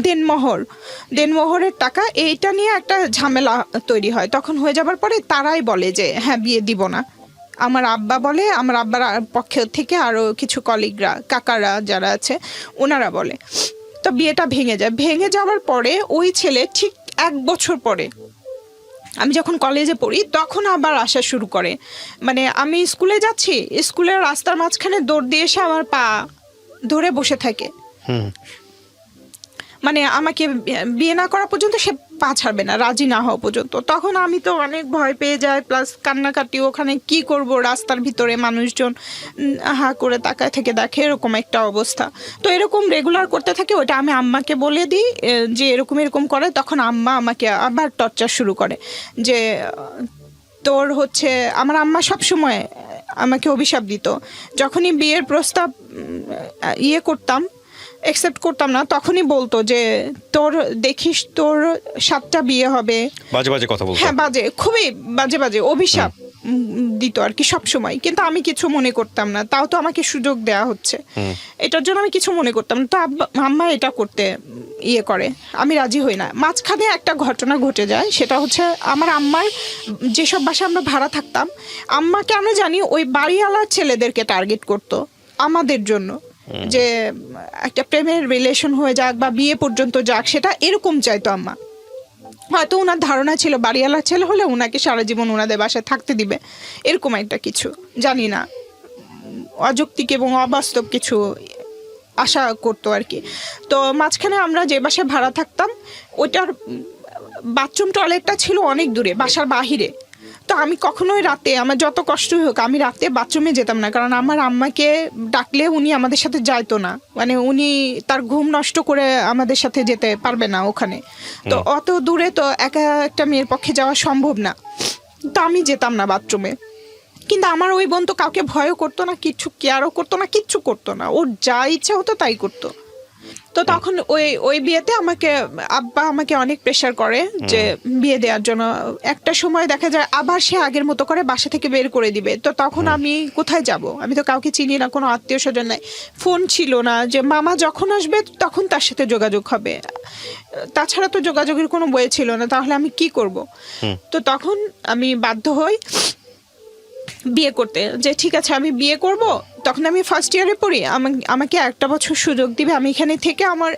দেনমোহরের টাকা, এইটা নিয়ে একটা ঝামেলা তৈরি হয়। তখন হয়ে যাবার পরে তারাই বলে যে হ্যাঁ বিয়ে দিব না। আমার আব্বা বলে, আমার আব্বার পক্ষ থেকে আরও কিছু কলিগরা, কাকারা যারা আছে, ওনারা বলে। তো বিয়েটা ভেঙে যাওয়ার পরে ওই ছেলে ঠিক 1 বছর পরে, আমি যখন কলেজে পড়ি, তখন আবার আসা শুরু করে। মানে আমি স্কুলে যাচ্ছি, স্কুলের রাস্তার মাঝখানে দৌড় দিয়ে এসে আমার পা ধরে বসে থাকে। মানে আমাকে বিয়ে না করা পর্যন্ত সে পা ছাড়বে না, রাজি না হওয়া পর্যন্ত। তখন আমি তো অনেক ভয় পেয়ে যাই, প্লাস কান্নাকাটি। ওখানে কি করব, রাস্তার ভিতরে মানুষজন হা করে তাকায় থেকে দেখে, এরকম একটা অবস্থা। তো এরকম রেগুলার করতে থাকে। ওটা আমি আম্মাকে বলে দিই যে এরকম করে। তখন আম্মা আমাকে আবার টর্চার শুরু করে যে তোর হচ্ছে, আমার আম্মা সবসময় আমাকে অভিশাপ দিত। যখনই বিয়ের প্রস্তাব করতাম, অ্যাকসেপ্ট করতাম না, তখনই বলতো যে তোর দেখিস তোর 7টা বিয়ে হবে। বাজে কথা বলতো। হ্যাঁ, খুবই বাজে অভিশাপ দিত আর কি সব সময়। কিন্তু আমি কিছু মনে করতাম না, তাও তো আমাকে সুযোগ দেয়া হচ্ছে, এটার জন্য আমি কিছু মনে করতাম না। তো আম্মা এটা করতে করে, আমি রাজি হই না। মাঝখানে একটা ঘটনা ঘটে যায়, সেটা হচ্ছে আমার আম্মার যেসব বাসায় আমরা ভাড়া থাকতাম, আম্মা কেন জানি ওই বাড়িওয়ালার ছেলেদেরকে টার্গেট করতো আমাদের জন্য, যে একটা প্রেমের রিলেশন হয়ে যাক বা বিয়ে পর্যন্ত যাক, সেটা এরকম চাইতো আম্মা। হয়তো ওনার ধারণা ছিল বাড়িওয়ালার ছেলে হলে ওনাকে সারা জীবন ওনাদের বাসায় থাকতে দিবে, এরকম একটা কিছু, জানি না, অযৌক্তিক এবং অবাস্তব কিছু আশা করতো আর কি। তো মাঝখানে আমরা যে বাসায় ভাড়া থাকতাম, ওইটার বাথরুম টয়লেটটা ছিল অনেক দূরে, বাসার বাহিরে। তো আমি কখনোই রাতে, আমার যত কষ্টই হোক, আমি রাতে বাথরুমে যেতাম না, কারণ আমার আম্মাকে ডাকলে উনি আমাদের সাথে যাইতো না। মানে উনি তার ঘুম নষ্ট করে আমাদের সাথে যেতে পারবে না ওখানে। তো অত দূরে তো একা একটা মেয়ের পক্ষে যাওয়া সম্ভব না। তো আমি যেতাম না বাথরুমে। কিন্তু আমার ওই বোন তো কাউকে ভয়ও করতো না, কিচ্ছু কেয়ারও করতো না, কিচ্ছু করতো না, ওর যা ইচ্ছা হতো তাই করতো। তো তখন ওই বিয়েতে আব্বা আমাকে অনেক প্রেশার করে যে বিয়ে দেওয়ার জন্য। একটা সময় দেখা যায় আবার সে আগের মতো করে বাসা থেকে বের করে দিবে। তো তখন আমি কোথায় যাব? আমি তো কাউকে চিনি না, কোনো আত্মীয় স্বজন নাই, ফোন ছিল না যে মামা যখন আসবে তখন তার সাথে যোগাযোগ হবে, তাছাড়া তো যোগাযোগের কোনো বই ছিল না। তাহলে আমি কি করব? তো তখন আমি বাধ্য হই বিয়ে করতে, যে ঠিক আছে আমি বিয়ে করব। তখন আমি ফার্স্ট ইয়ারে পড়ি, আমাকে একটা বছর সুযোগ দিবে, আমি এখানে থেকে আমার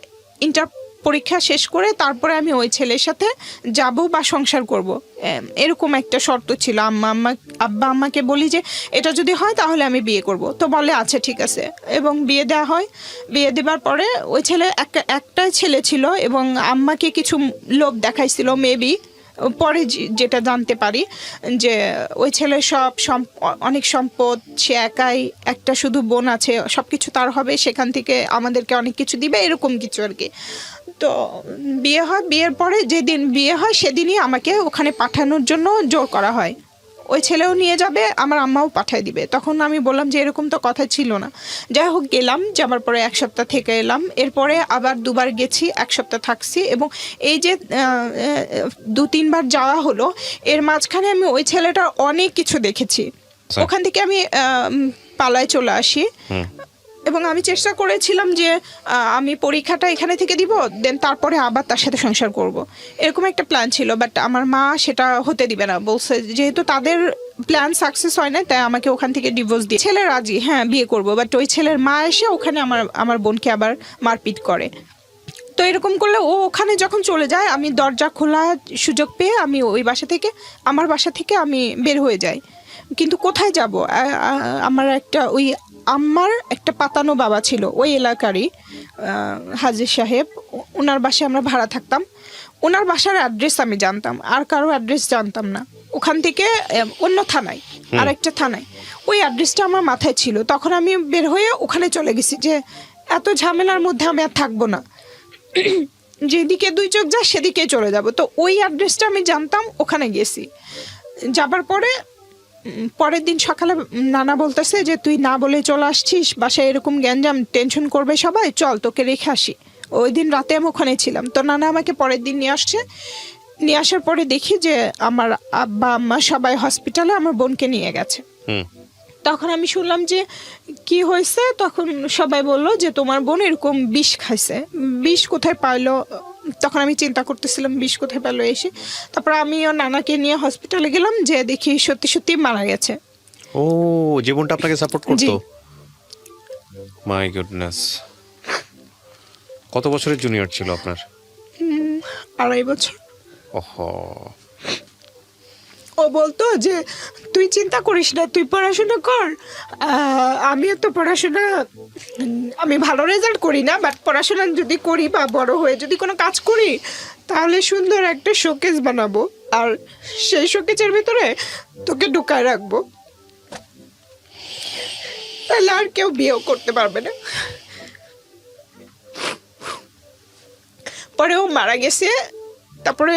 ইন্টার পরীক্ষা শেষ করে তারপরে আমি ওই ছেলের সাথে যাব বা সংসার করব, এরকম একটা শর্ত ছিল। আব্বা আম্মাকে বলি যে এটা যদি হয় তাহলে আমি বিয়ে করব, তো বলে আচ্ছা ঠিক আছে, এবং বিয়ে দেওয়া হয়। বিয়ে দেওয়ার পরে ওই ছেলে একটাই ছেলে ছিল, এবং আম্মাকে কিছু লোভ দেখাইছিল মেবি, পরে যেটা জানতে পারি যে ওই ছেলের অনেক সম্পদ, সে একাই, একটা শুধু বোন আছে, সব কিছু তার হবে, সেখান থেকে আমাদেরকে অনেক কিছু দিবে, এরকম কিছু আর কি। তো বিয়ে হয়, বিয়ের পরে যেদিন বিয়ে হয় সেদিনই আমাকে ওখানে পাঠানোর জন্য জোর করা হয়। ওই ছেলেও নিয়ে যাবে, আমার আম্মাও পাঠিয়ে দিবে। তখন আমি বললাম যে এরকম তো কথা ছিল না। যাই হোক গেলাম, যাবার পরে 1 সপ্তাহ থেকে এলাম, এরপরে আবার 2বার গেছি, 1 সপ্তাহ থাকছি, এবং এই যে 2-3 বার যাওয়া হলো, এর মাঝখানে আমি ওই ছেলেটার অনেক কিছু দেখেছি। ওখান থেকে আমি পালায় চলে আসি, এবং আমি চেষ্টা করেছিলাম যে আমি পরীক্ষাটা এখানে থেকে দিব, দেন তারপরে আবার তার সাথে সংসার করব, এরকম একটা প্ল্যান ছিল। বাট আমার মা সেটা হতে দিবে না, বলছে যেহেতু তাদের প্ল্যান সাকসেস হয় না, তাই আমাকে ওখান থেকে ডিভোর্স দিয়ে। ছেলে রাজি, হ্যাঁ বিয়ে করব, বাট ওই ছেলের মা এসে ওখানে আমার বোনকে আবার মারপিট করে। তো এরকম করলে ও ওখানে যখন চলে যায়, আমি দরজা খোলা সুযোগ পেয়ে আমি ওই বাসা থেকে, আমার বাসা থেকে আমি বের হয়ে যাই। কিন্তু কোথায় যাব? আমার আম্মার একটা পাতানো বাবা ছিল ওই এলাকারই, হাজির সাহেব, ওনার বাসায় আমরা ভাড়া থাকতাম। ওনার বাসার অ্যাড্রেস আমি জানতাম, আর কারো অ্যাড্রেস জানতাম না। ওখান থেকে অন্য থানায়, আরেকটা থানায়, ওই অ্যাড্রেসটা আমার মাথায় ছিল। তখন আমি বের হয়ে ওখানে চলে গেছি যে এত ঝামেলার মধ্যে আমি আর থাকবো না, যেদিকে 2 চোখ যায় সেদিকে চলে যাব। তো ওই অ্যাড্রেসটা আমি জানতাম, ওখানে গেছি। যাবার পরের দিন সকালে নানা বলতেছে যে তুই না বলে চলে আসছিস, বাসায় এরকম গ্যাঞ্জাম, টেনশন করবে সবাই, চল তোকে রেখে আসি। ওই দিন রাতে আমি ওখানে ছিলাম। তো নানা আমাকে পরের দিন নিয়ে আসছে। নিয়ে আসার পরে দেখি যে আমার আব্বা আম্মা সবাই হসপিটালে আমার বোনকে নিয়ে গেছে। তখন আমি শুনলাম যে কি হয়েছে, তখন সবাই বলল যে তোমার বোন এরকম বিষ খাইছে। বিষ কোথায় পাইলো? তখন আমি চিন্তা করতেছিলাম বিষ কোথায় পেলো এসে। তারপর আমিও নানাকে নিয়ে হসপিটালে গেলাম, যে দেখি সত্যি সত্যি মারা গেছে। ও, জীবনটা আপনাকে সাপোর্ট করতো? My goodness. কত বছরের জুনিয়র ছিল আপনার? 2.5 বছর। ওহো। ও বলতো যে তুই চিন্তা করিস না, তুই পড়াশোনা কর। আমিও তো পড়াশোনা, আমি ভালো রেজাল্ট করি না, বাট পড়াশোনা যদি করি বা বড় হয়ে যদি কোনো কাজ করি, তাহলে সুন্দর একটা শোকেস বানাবো, আর সেই শোকেসের ভিতরে তোকে ঢুকায় রাখবো, তাহলে আর কেউ বিয়েও করতে পারবে না। পরে ও মারা গেছে। তারপরে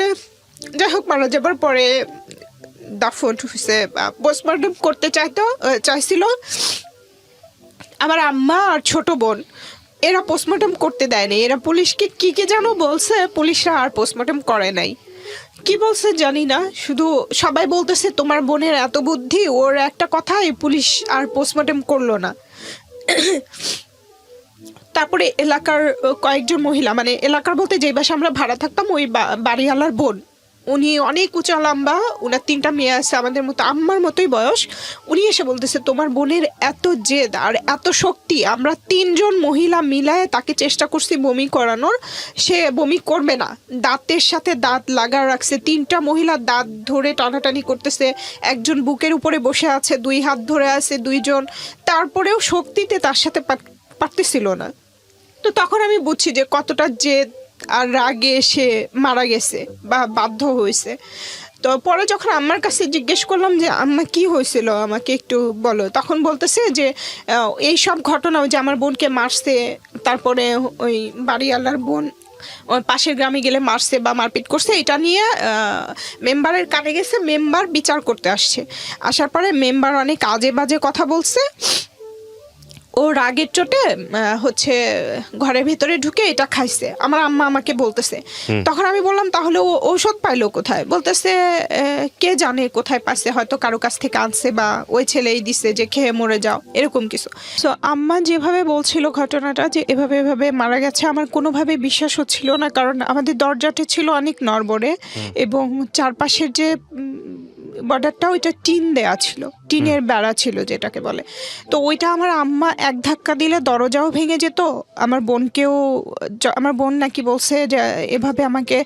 যাই হোক, মারা যাবার পরে দাফন হয়েছে, পোস্টমর্টম করতে চাইছিল আমার আম্মা আর ছোট বোন। এরা পোস্টমর্টম করতে দেয়নি, এরা পুলিশকে কি যেন বলছে, পুলিশরা আর পোস্টমর্টম করে নাই। কি বলছে জানি না, শুধু সবাই বলতেছে তোমার বোনের এত বুদ্ধি, ওর একটা কথাই পুলিশ আর পোস্টমর্টম করলো না। তারপরে এলাকার কয়েকজন মহিলা, মানে এলাকার বলতে যে বাসা আমরা ভাড়া থাকতাম, ওই বাড়িওয়ালার বোন, উনি অনেক উঁচা লম্বা, ওনার 3টা মেয়ে আছে আমাদের মতো, আম্মার মতোই বয়স। উনি এসে বলতেছে তোমার বোনের এত জেদ আর এত শক্তি, আমরা 3 জন মহিলা মিলায় তাকে চেষ্টা করছি বমি করানোর, সে বমি করবে না, দাঁতের সাথে দাঁত লাগা রাখছে, 3টা মহিলা দাঁত ধরে টানাটানি করতেছে, একজন বুকের উপরে বসে আছে, 2 হাত ধরে আছে 2 জন, তারপরেও শক্তিতে তার সাথে পারতেছিল না। তো তখন আমি বুঝছি যে কতটা জেদ আর রাগে সে মারা গেছে বা বাধ্য হয়েছে। তো পরে যখন আম্মার কাছে জিজ্ঞেস করলাম যে আম্মা কি হয়েছিল, আমাকে একটু বলো, তখন বলতেছে যে এই সব ঘটনা, যে আমার বোনকে মারছে, তারপরে ওই বাড়িওয়ালার বোন ওই পাশের গ্রামে গেলে মারছে বা মারপিট করছে, এটা নিয়ে মেম্বারের কানে গেছে, মেম্বার বিচার করতে আসছে। আসার পরে মেম্বার অনেক আজে বাজে কথা বলছে, ও রাগের চোটে হচ্ছে ঘরের ভেতরে ঢুকে এটা খাইছে, আমার আম্মা আমাকে বলতেছে। তখন আমি বললাম তাহলে ও ঔষধ পাইলো কোথায়? বলতেছে কে জানে কোথায় পাইছে, হয়তো কারো কাছ থেকে আনছে বা ওই ছেলেই দিছে যে খেয়ে মরে যাও, এরকম কিছু। তো আম্মা যেভাবে বলছিল ঘটনাটা যে এভাবে এভাবে মারা গেছে, আমার কোনোভাবে বিশ্বাস হচ্ছিল না, কারণ আমাদের দরজাটা ছিল অনেক নড়বড়ে এবং চারপাশের যে বর্ডারটা ওইটা টিন দেয়া ছিল। টিনের বেড়া ছিল যেটাকে বলে। তো ওইটা আমার আম্মা এক ধাক্কা দিলে দরজাও ভেঙে যেত। আমার বোনকেও আমার বোন নাকি বলছে যে এভাবে আমাকে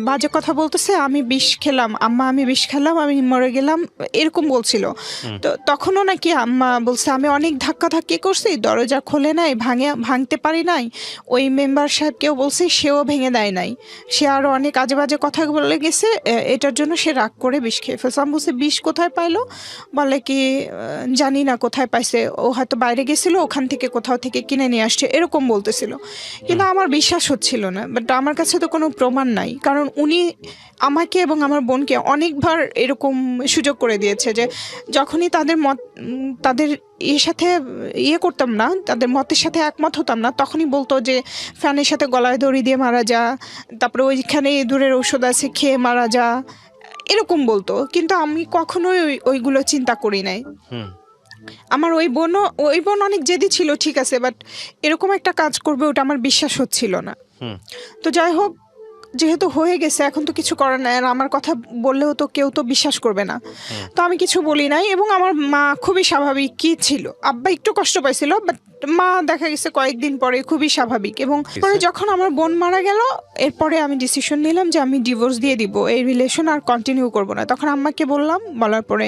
বাজে কথা বলতেছে, আমি বিষ খেলাম আম্মা, আমি বিষ খেলাম, আমি মরে গেলাম, এরকম বলছিল। তো তখনও নাকি আম্মা বলছে আমি অনেক ধাক্কি করছি, দরজা খোলে নাই, ভাঙতে পারি নাই। ওই মেম্বার সাহেবকেও বলছে, সেও ভেঙে দেয় নাই। সে আরও অনেক আজে বাজে কথা বলে গেছে, এটার জন্য সে রাগ করে বিষ খেয়ে ফেলছে। আমি বলছি বিষ কোথায় পাইলো? বলে কি জানি না কোথায় পাইছে, ও হয়তো বাইরে গেছিল, ওখান থেকে কোথাও থেকে কিনে নিয়ে আসছে, এরকম বলতেছিল। কিন্তু আমার বিশ্বাস হচ্ছিল না। বাট আমার কাছে তো কোনো প্রমাণ নাই, কারণ উনি আমাকে এবং আমার বোনকে অনেকবার এরকম সুযোগ করে দিয়েছে যে যখনই তাদের মত তাদের সাথে করতাম না, তাদের মতের সাথে একমত হতাম না, তখনই বলতো যে ফ্যানের সাথে গলায় দড়ি দিয়ে মারা যা, তারপরে ওইখানে ইঁদুরের ঔষধ আছে খেয়ে মারা যা, এরকম বলতো। কিন্তু আমি কখনোই ওইগুলো চিন্তা করি নাই। আমার ওই বোন অনেক জেদি ছিল, ঠিক আছে, বাট এরকম একটা কাজ করবে ওটা আমার বিশ্বাস হচ্ছিল না। তো যাই হোক, যেহেতু হয়ে গেছে এখন তো কিছু করার নাই, আর আমার কথা বললেও তো কেউ তো বিশ্বাস করবে না। তো আমি কিছু বলি নাই, এবং আমার মা খুবই স্বাভাবিক কি ছিল। আব্বা একটু কষ্ট পাইছিল, বাট মা দেখা গেছে কয়েকদিন পরে খুবই স্বাভাবিক। এবং পরে যখন আমার বোন মারা গেল, এরপরে আমি ডিসিশন নিলাম যে আমি ডিভোর্স দিয়ে দিব, এই রিলেশন আর কন্টিনিউ করব না। তখন আম্মাকে বললাম, বলার পরে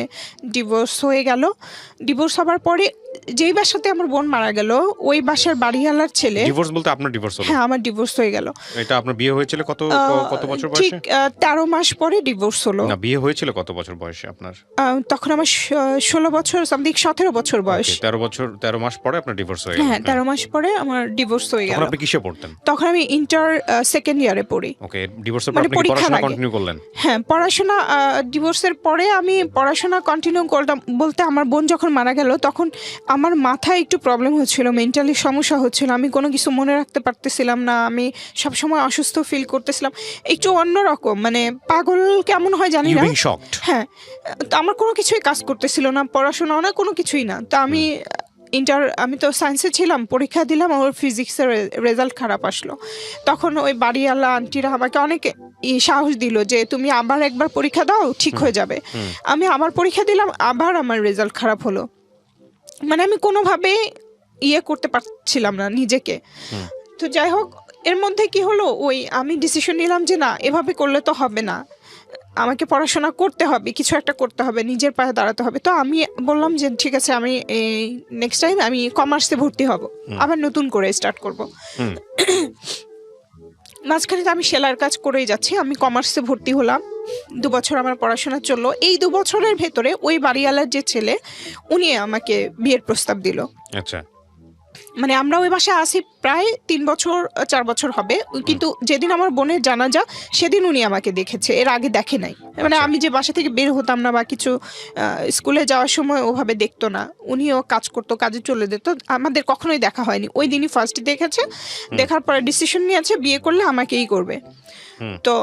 ডিভোর্স হয়ে গেল। ডিভোর্স হওয়ার পরে যেই বাসাতে আমার বোন মারা গেল, ওই বাসার বাড়িওয়ালার ছেলে। ডিভোর্স বলতে আপনার ডিভোর্স হলো? হ্যাঁ, আমার ডিভোর্স হয়ে গেল। এটা আপনার বিয়ে হয়েছিল কত বছর বয়সে? ঠিক 13 মাস পরে ডিভোর্স হলো। না, বিয়ে হয়েছিল কত বছর বয়সে আপনার? তখন আমার 16 বছর, সামথিং 17 বছর বয়স। 13 মাস পরে আপনার ডিভোর্স হয়ে গেল? হ্যাঁ, 13 মাস পরে আমার ডিভোর্স হয়ে গেল। তখন আপনি কিসে পড়তেন? তখন আমি ইন্টার সেকেন্ড ইয়ারে পড়ি। ওকে, ডিভোর্সের পর আপনি কি পড়াশোনা কন্টিনিউ করলেন? হ্যাঁ, পড়াশোনা ডিভোর্সের পরে আমি পড়াশোনা কন্টিনিউ করলাম। বলতে আমার বোন যখন মারা গেল, তখন আমার মাথায় একটু প্রবলেম হচ্ছিল, মেন্টালি সমস্যা হচ্ছিল, আমি কোনো কিছু মনে রাখতে পারতেছিলাম না, আমি সবসময় অসুস্থ ফিল করতেছিলাম, একটু অন্যরকম, মানে পাগল কেমন হয় জানি না। হ্যাঁ, তো আমার কোনো কিছুই কাজ করতেছিল না, পড়াশোনাও না, কোনো কিছুই না। তো আমি আমি তো সায়েন্সে ছিলাম, পরীক্ষা দিলাম, আমার ফিজিক্সের রেজাল্ট খারাপ আসলো। তখন ওই বাড়িওয়ালা আন্টিরা আমাকে অনেক সাহস দিল যে তুমি আবার একবার পরীক্ষা দাও, ঠিক হয়ে যাবে। আমি আবার পরীক্ষা দিলাম, আবার আমার রেজাল্ট খারাপ হলো। মানে আমি কোনোভাবে করতে পারছিলাম না নিজেকে। তো যাই হোক, এর মধ্যে কি হলো, ওই আমি ডিসিশন নিলাম যে না, এভাবে করলে তো হবে না, আমাকে পড়াশোনা করতে হবে, কিছু একটা করতে হবে, নিজের পায়ে দাঁড়াতে হবে। তো আমি বললাম যে ঠিক আছে, আমি নেক্সট টাইম আমি কমার্সে ভর্তি হব, আবার নতুন করে স্টার্ট করব। মাঝখানে তো আমি সেলাইয়ের কাজ করেই যাচ্ছি, আমি কমার্সে ভর্তি হলাম। 2 বছর আমার পড়াশোনা চললো। এই 2 বছরের ভেতরে ওই বাড়িওয়ালার যে ছেলে, উনি আমাকে বিয়ের প্রস্তাব দিল। আচ্ছা, মানে আমরা ওই বাসায় আসি প্রায় 3 বছর 4 বছর হবে, কিন্তু যেদিন আমার বোনের জানাজা সেদিন উনি আমাকে দেখেছে, এর আগে দেখে নাই। মানে আমি যে বাসা থেকে বের হতাম না বা কিছু স্কুলে যাওয়ার সময় ওভাবে দেখতো না, উনিও কাজ করতো, কাজে চলে যেত, আমাদের কখনোই দেখা হয়নি। ওই দিনই ফার্স্ট দেখেছে, দেখার পরে ডিসিশন নিয়েছে বিয়ে করলে আমাকেই করবে। তো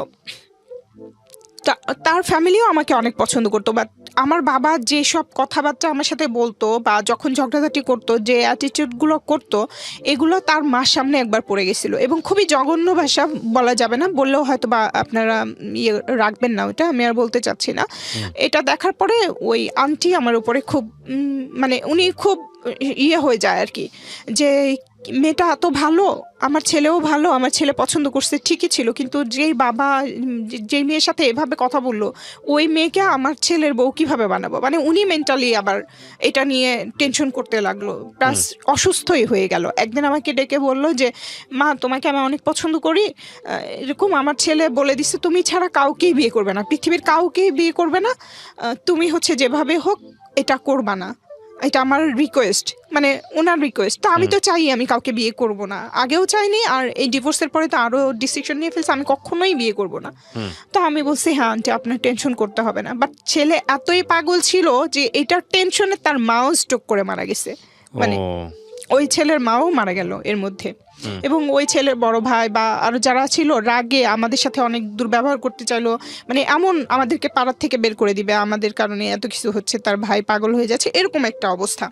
তার ফ্যামিলিও আমাকে অনেক পছন্দ করতো, বাট আমার বাবা যেসব কথাবার্তা আমার সাথে বলতো বা যখন ঝগড়াঝাটি করতো, যে অ্যাটিটিউডগুলো করতো, এগুলো তার মার সামনে একবার পড়ে গেছিল। এবং খুবই জঘন্য ভাষা, বলা যাবে না, বললেও হয়তো বা আপনারা রাখবেন না, ওটা আমি আর বলতে চাচ্ছি না। এটা দেখার পরে ওই আন্টি আমার উপরে খুব মানে উনি খুব হয়ে যায় আর কি, যে মেয়েটা এত ভালো, আমার ছেলেও ভালো, আমার ছেলে পছন্দ করছে ঠিকই ছিল, কিন্তু যেই বাবা যেই মেয়ের সাথে এভাবে কথা বললো, ওই মেয়েকে আমার ছেলের বউ কিভাবে বানাবো, মানে উনি মেন্টালি আবার এটা নিয়ে টেনশন করতে লাগলো, প্লাস অসুস্থই হয়ে গেল। একদিন আমাকে ডেকে বললো যে মা, তোমাকে আমি অনেক পছন্দ করি, এরকম আমার ছেলে বলে দিচ্ছে তুমি ছাড়া কাউকেই বিয়ে করবে না, পৃথিবীর কাউকেই বিয়ে করবে না, তুমি হচ্ছে যেভাবে হোক এটা করবা না, এটা আমার রিকোয়েস্ট, মানে ওনার রিকোয়েস্ট। তো আমি তো চাই আমি কাউকে বিয়ে করব না, আগেও চাইনি, আর এই ডিভোর্সের পরে তো আরও ডিসিশন নিয়ে ফেলছে আমি কখনোই বিয়ে করব না। তো আমি বলছি হ্যাঁ আন্টি, আপনার টেনশন করতে হবে না। বাট ছেলে এতই পাগল ছিল যে এটার টেনশনে তার মাও স্ট্রোক করে মারা গেছে, মানে ওই ছেলের মাও মারা গেল এর মধ্যে। এবং ওই ছেলের বড় ভাই বা আরো যারা ছিল রাগে আমাদের সাথে অনেক দুর্ব্যবহার করতে চাইলো, মানে এমন আমাদেরকে পাড়ার থেকে বের করে দিবে, আমাদের কারণে এত কিছু হচ্ছে, তার ভাই পাগল হয়ে যাচ্ছে, এরকম একটা অবস্থা।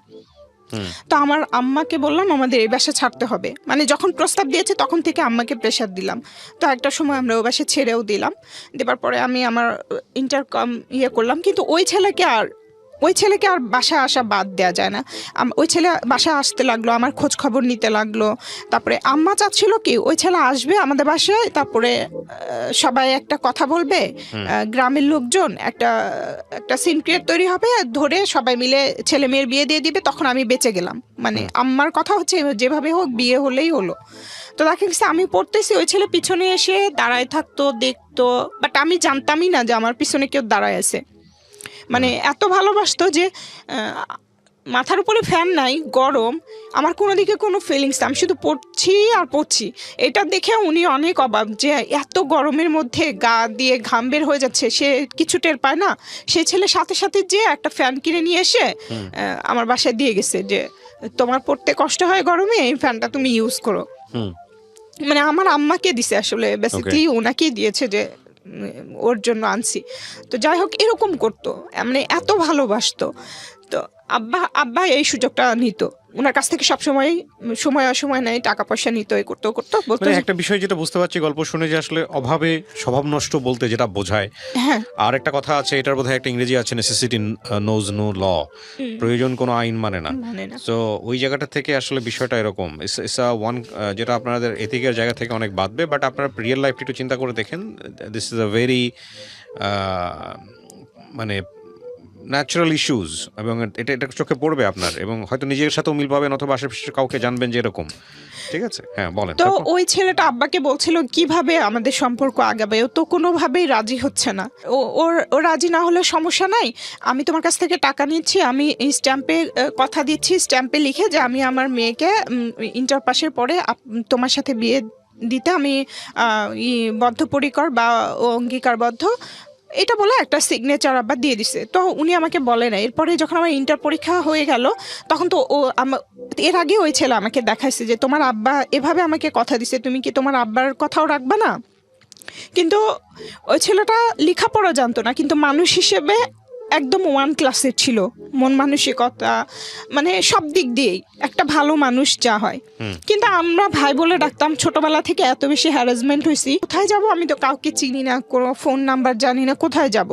তো আমার আম্মাকে বললাম আমাদের এই বাসা ছাড়তে হবে, মানে যখন প্রস্তাব দিয়েছে তখন থেকে আম্মাকে প্রেশার দিলাম। তো একটা সময় আমরা ওই বাসা ছেড়েও দিলাম, দেবার পরে আমি আমার ইন্টার করলাম, কিন্তু ওই ছেলেকে আর ওই ছেলেকে আর বাসায় আসা বাদ দেওয়া যায় না। ওই ছেলে বাসায় আসতে লাগলো, আমার খোঁজ খবর নিতে লাগলো। তারপরে আম্মা চাচ্ছিল কি ওই ছেলে আসবে আমাদের বাসায়, তারপরে সবাই একটা কথা বলবে, গ্রামের লোকজন একটা একটা সিন ক্রিয়েট তৈরি হবে, ধরে সবাই মিলে ছেলে মেয়ের বিয়ে দিয়ে দিবে, তখন আমি বেঁচে গেলাম। মানে আম্মার কথা হচ্ছে যেভাবে হোক বিয়ে হলেই হলো। তো দেখা গেছে আমি পড়তেছি, ওই ছেলে পিছনে এসে দাঁড়ায় থাকতো, দেখতো, বাট আমি জানতামই না যে আমার পিছনে কেউ দাঁড়ায় আছে। মানে এত ভালোবাসতো যে মাথার উপরে ফ্যান নাই, গরম, আমার কোনো দিকে কোনো ফিলিংস, আমি শুধু পড়ছি আর পড়ছি। এটা দেখে উনি অনেক অবাক যে এত গরমের মধ্যে গা দিয়ে ঘাম বের হয়ে যাচ্ছে, সে কিছু টের পায় না। সেই ছেলে সাথে সাথে যে একটা ফ্যান কিনে নিয়ে এসে আমার বাসায় দিয়ে গেছে যে তোমার পড়তে কষ্ট হয় গরমে, এই ফ্যানটা তুমি ইউজ করো। মানে আমার আম্মাকে দিছে, আসলে বেসিক্যালি ওনাকেই দিয়েছে যে ওর জন্য আনছি। তো যাই হোক, এরকম করতো, মানে এত ভালোবাসতো। তো আব্বা এই সুযোগটা নিত ওনার কাছ থেকে, সবসময় সময় অসময় নাই, টাকা পয়সা নিত, এই করতো বলতো। মানে একটা বিষয় যেটা বুঝতে পারছি গল্প শুনে, যে আসলে অভাবে স্বভাব নষ্ট বলতে যেটা বোঝায়। হ্যাঁ, আর একটা কথা আছে, এটার বোধহয় একটা ইংরেজি আছে, নেসেসিটি নোজ নো ল, প্রয়োজন কোনো আইন মানে না। তো ওই জায়গাটা থেকে আসলে বিষয়টা এরকম, যেটা আপনাদের এথিকের জায়গা থেকে অনেক বাদবে, বাট আপনার রিয়েল লাইফটা একটু চিন্তা করে দেখেন, দিস ইজ আ ভেরি মানে ন্যাচারাল ইস্যুজ, এবং এটা চোখে পড়বে আপনার, এবং হয়তো নিজের সাথেও মিল পাবেন, অথবা আশেপাশে কাউকে জানবেন যে এরকম। ঠিক আছে, হ্যাঁ বলেন। তো ওই ছেলেটা আব্বাকে বলছিল কিভাবে আমাদের সম্পর্ক আগাবে, ও তো কোনোভাবেই রাজি হচ্ছে না। ও রাজি না হলে সমস্যা নাই, আমি তোমার কাছ থেকে টাকা নিচ্ছি, আমি এই স্ট্যাম্পে কথা দিচ্ছি, স্ট্যাম্পে লিখে যে আমি আমার মেয়েকে ইন্টার পাসের পরে তোমার সাথে বিয়ে দিতে আমি বদ্ধপরিকর বা অঙ্গীকারবদ্ধ, এটা বলে একটা সিগনেচার আব্বা দিয়ে দিছে। তো উনি আমাকে বলে না। এরপরে যখন আমার ইন্টার পরীক্ষা হয়ে গেল, তখন তো এর আগে ওই ছেলে আমাকে দেখাইছে যে তোমার আব্বা এভাবে আমাকে কথা দিছে, তুমি কি তোমার আব্বার কথাও রাখবা না? কিন্তু ওই ছেলেটা লেখাপড়া জানতো না, কিন্তু মানুষ হিসেবে একদম 1 ক্লাসের ছিল, মন মানসিকতা, মানে সব দিক দিয়েই একটা ভালো মানুষ যা হয়। কিন্তু আমরা ভাই বলে ডাকতাম, ছোটবেলা থেকে এত বেশি হ্যারাসমেন্ট হয়েছি, কোথায় যাব, আমি তো কাউকে চিনি না, কোনো ফোন নাম্বার জানি না, কোথায় যাব।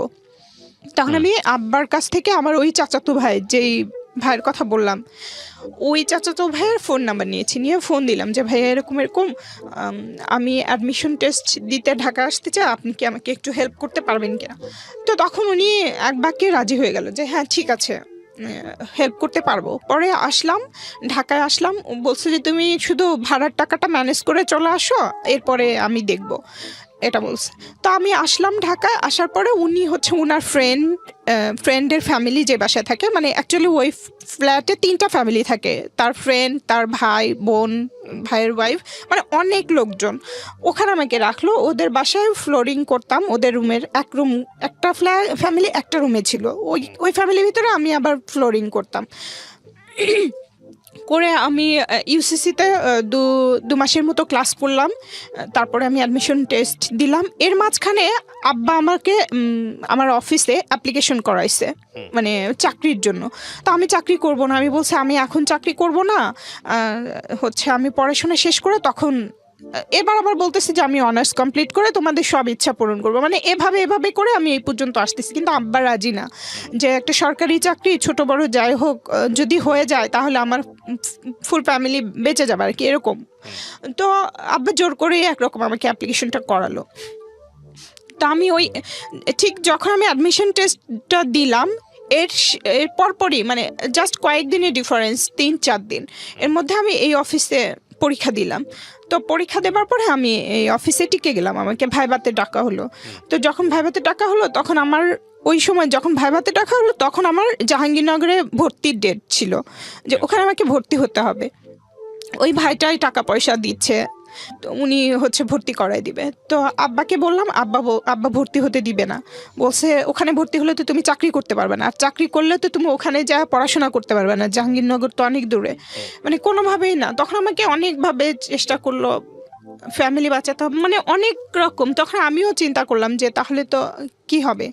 তখন আমি আব্বার কাছ থেকে আমার ওই চাচাতো ভাই, যেই ভাইয়ের কথা বললাম, ওই চাচাতো ভাইয়ের ফোন নাম্বার নিয়ে ফোন দিলাম যে ভাইয়া এরকম আমি অ্যাডমিশন টেস্ট দিতে ঢাকা আসতে চাই, আপনি কি আমাকে একটু হেল্প করতে পারবেন কিনা? তো তখন উনি এক বাক্যে রাজি হয়ে গেল যে হ্যাঁ ঠিক আছে, হেল্প করতে পারবো। পরে ঢাকায় আসলাম, বলছে যে তুমি শুধু ভাড়ার টাকাটা ম্যানেজ করে চলে আসো, এরপরে আমি দেখব, এটা বলছে। তো আমি আসলাম ঢাকায়। আসার পরে উনি হচ্ছে ওনার ফ্রেন্ডের ফ্যামিলি যে বাসায় থাকে, মানে অ্যাকচুয়ালি ওই ফ্ল্যাটে 3টা ফ্যামিলি থাকে, তার ফ্রেন্ড, তার ভাই বোন, ভাইয়ের ওয়াইফ, মানে অনেক লোকজন। ওখানে আমাকে রাখলো, ওদের বাসায় ফ্লোরিং করতাম, ওদের রুমের একটা ফ্যামিলি একটা রুমে ছিল, ওই ফ্যামিলির ভিতরে আমি আবার ফ্লোরিং করতাম। করে আমি ইউসিসিতে 2 মাসের মতো ক্লাস করলাম, তারপরে আমি অ্যাডমিশন টেস্ট দিলাম। এর মাঝখানে আব্বা আমাকে আমার অফিসে অ্যাপ্লিকেশন করাইছে, মানে চাকরির জন্য। তো আমি চাকরি করব না, আমি বলছি আমি এখন চাকরি করব না, হচ্ছে আমি পড়াশোনা শেষ করে তখন, এবার আবার বলতেছি যে আমি অনার্স কমপ্লিট করে তোমাদের সব ইচ্ছা পূরণ করবো, মানে এভাবে করে আমি এই পর্যন্ত আসতেছি। কিন্তু আব্বা রাজি না, যে একটা সরকারি চাকরি ছোট বড় যাই হোক যদি হয়ে যায় তাহলে আমার ফুল ফ্যামিলি বেঁচে যাবে আর কি, এরকম। তো আব্বা জোর করেই একরকম আমাকে অ্যাপ্লিকেশনটা করালো। তো আমি ওই ঠিক যখন আমি অ্যাডমিশন টেস্টটা দিলাম, এর পরপরই, মানে জাস্ট কয়েকদিনের ডিফারেন্স, 3-4 দিন এর মধ্যে আমি এই অফিসে পরীক্ষা দিলাম। তো পরীক্ষা দেওয়ার পরে আমি এই অফিসে টিকে গেলাম, আমাকে ভাইভাতে ডাকা হলো। তো যখন ভাইভাতে ডাকা হলো, তখন আমার ওই সময় যখন ভাইভাতে ডাকা হলো, তখন আমার জাহাঙ্গীরনগরে ভর্তির ডেট ছিল, যে ওখানে আমাকে ভর্তি হতে হবে। ওই ভাইটাই টাকা পয়সা দিচ্ছে, তো উনি হচ্ছে ভর্তি করাই দিবে। তো আব্বাকে বললাম, আব্বা ভর্তি হতে দিবে না, বলছে ওখানে ভর্তি হলে তো তুমি চাকরি করতে পারবে না, আর চাকরি করলে তো তুমি ওখানে যা পড়াশোনা করতে পারবে না, জাহাঙ্গীরনগর তো অনেক দূরে, মানে কোনোভাবেই না। তখন আমাকে অনেকভাবে চেষ্টা করলো, ফ্যামিলি বাঁচাতে হবে, মানে অনেক রকম। তখন আমিও চিন্তা করলাম যে তাহলে তো কি হবে,